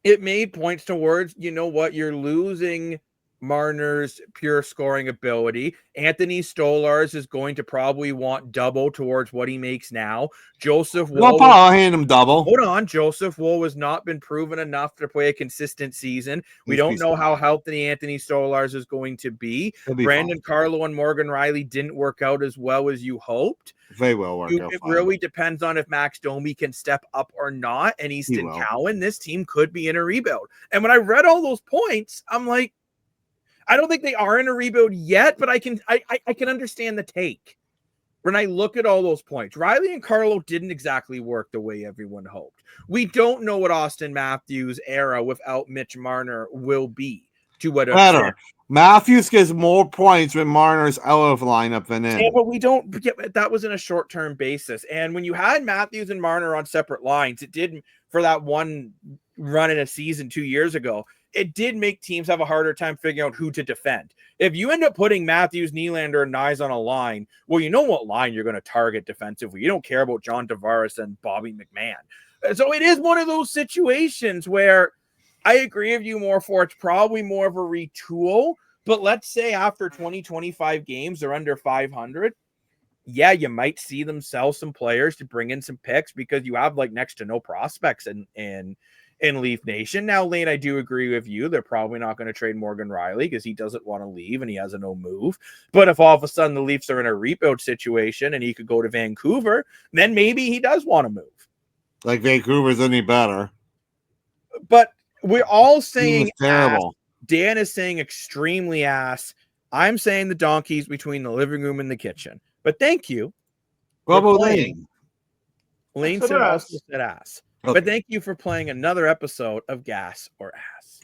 It made points towards, you know what, you're losing Marner's pure scoring ability. Anthony Stolarz is going to probably want double towards what he makes now. Joseph Woll, I'll hand him double. Hold on, Joseph Woll has not been proven enough to play a consistent season. We don't know how healthy Anthony Stolarz is going to be. Brandon Carlo and Morgan Riley didn't work out as well as you hoped. They will work out. It really depends on if Max Domi can step up or not. And Easton Cowan, this team could be in a rebuild. And when I read all those points, I'm like, I don't think they are in a rebuild yet, but I can understand the take. When I look at all those points, Riley and Carlo didn't exactly work the way everyone hoped. We don't know what Austin Matthews' era without Mitch Marner will be. To what better. Matthews gets more points when Marner's out of lineup than in. Yeah, but we don't get that was in a short-term basis. And when you had Matthews and Marner on separate lines, it did for that one run in a season 2 years ago. It did make teams have a harder time figuring out who to defend. If you end up putting Matthews, Nylander, and Nyes on a line, well, you know what line you're going to target defensively. You don't care about John Tavares and Bobby McMahon. So it is one of those situations where I agree with you more for it's probably more of a retool. But let's say after 20-25 games, they're under 500. Yeah, you might see them sell some players to bring in some picks because you have like next to no prospects in Leaf Nation. Now, Lane, I do agree with you. They're probably not going to trade Morgan Riley because he doesn't want to leave and he has a no move. But if all of a sudden the Leafs are in a rebuild situation and he could go to Vancouver, then maybe he does want to move. Like Vancouver's any better. But we're all saying terrible. Ass. Dan is saying extremely ass. I'm saying the donkey's between the living room and the kitchen. But thank you. What about Lane? Lane said also said ass. Okay. But thank you for playing another episode of Gas or Ass.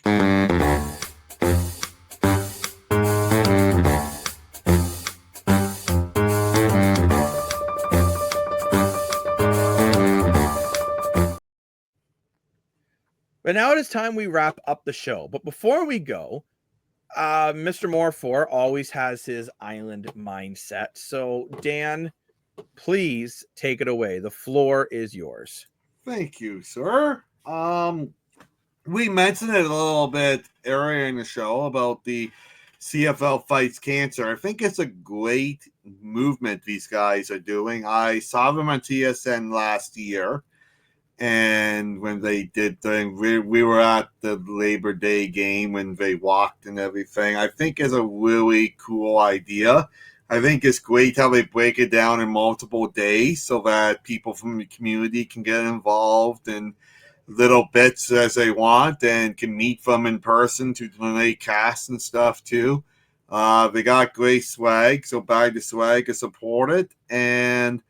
But now it is time we wrap up the show. But before we go, Mr. Moore always has his island mindset. So, Dan, please take it away. The floor is yours. Thank you, sir. We mentioned it a little bit earlier in the show about the CFL Fights Cancer. I think it's a great movement these guys are doing. I saw them on TSN last year, and when they did things, we were at the Labor Day game when they walked and everything. I think it's a really cool idea. I think it's great how they break it down in multiple days so that people from the community can get involved in little bits as they want and can meet them in person to donate cash and stuff too. They got great swag, so buy the swag to support it. And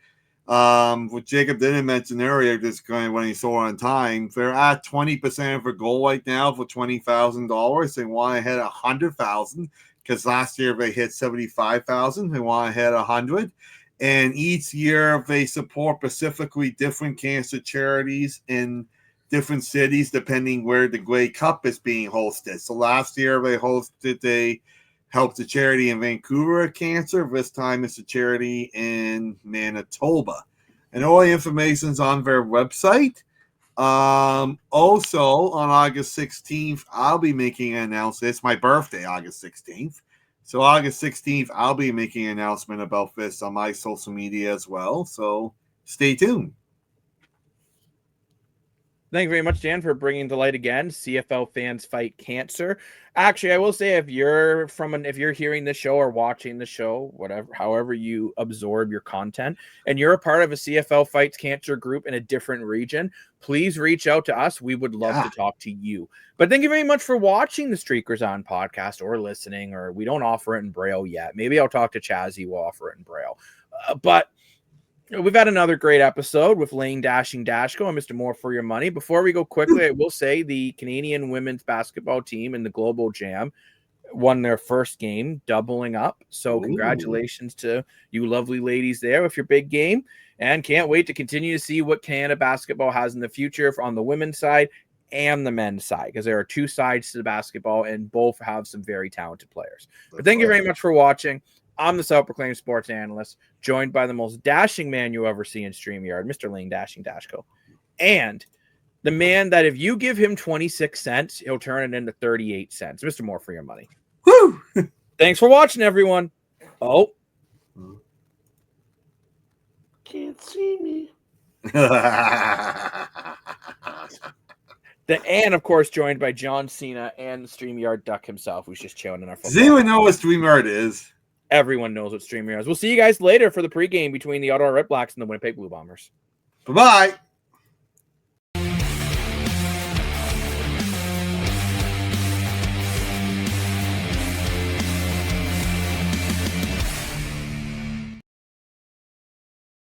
what Jacob didn't mention earlier, just going when he saw on time, they're at 20% of their goal right now for $20,000. They want to hit $100,000. Because last year they hit 75,000. They want to hit 100. And each year they support specifically different cancer charities in different cities, depending where the Grey Cup is being hosted. So last year they helped a charity in Vancouver at cancer. This time it's a charity in Manitoba. And all the information is on their website. Also on August 16th, I'll be making an announcement. It's my birthday, August 16th. So August 16th, I'll be making an announcement about this on my social media as well. So stay tuned. Thank you very much, Dan, for bringing to light again. CFL Fans Fight Cancer. Actually, I will say if you're hearing the show or watching the show, however you absorb your content, and you're a part of a CFL Fights Cancer group in a different region, please reach out to us. We would love to talk to you. But thank you very much for watching the Streakers On podcast or listening, or we don't offer it in Braille yet. Maybe I'll talk to Chazzy. We'll offer it in Braille. But we've had another great episode with Lane Dashing Dashko and Mr. More for Your Money. Before we go quickly, I will say the Canadian women's basketball team in the Global Jam won their first game, doubling up. So congratulations to you lovely ladies there with your big game. And can't wait to continue to see what Canada basketball has in the future on the women's side and the men's side, because there are two sides to the basketball and both have some very talented players. But thank you very much for watching. I'm the self-proclaimed sports analyst, joined by the most dashing man you ever see in StreamYard, Mr. Lane Dashing Dashko. And the man that if you give him 26 cents, he'll turn it into 38 cents. Mr. More for Your Money. Woo! Thanks for watching, everyone. Oh. Can't see me. And, of course, joined by John Cena and the StreamYard Duck himself, who's just chilling in our football. Does anyone know what StreamYard is? Everyone knows what StreamYard is. We'll see you guys later for the pregame between the Ottawa Red Blacks and the Winnipeg Blue Bombers. Bye-bye.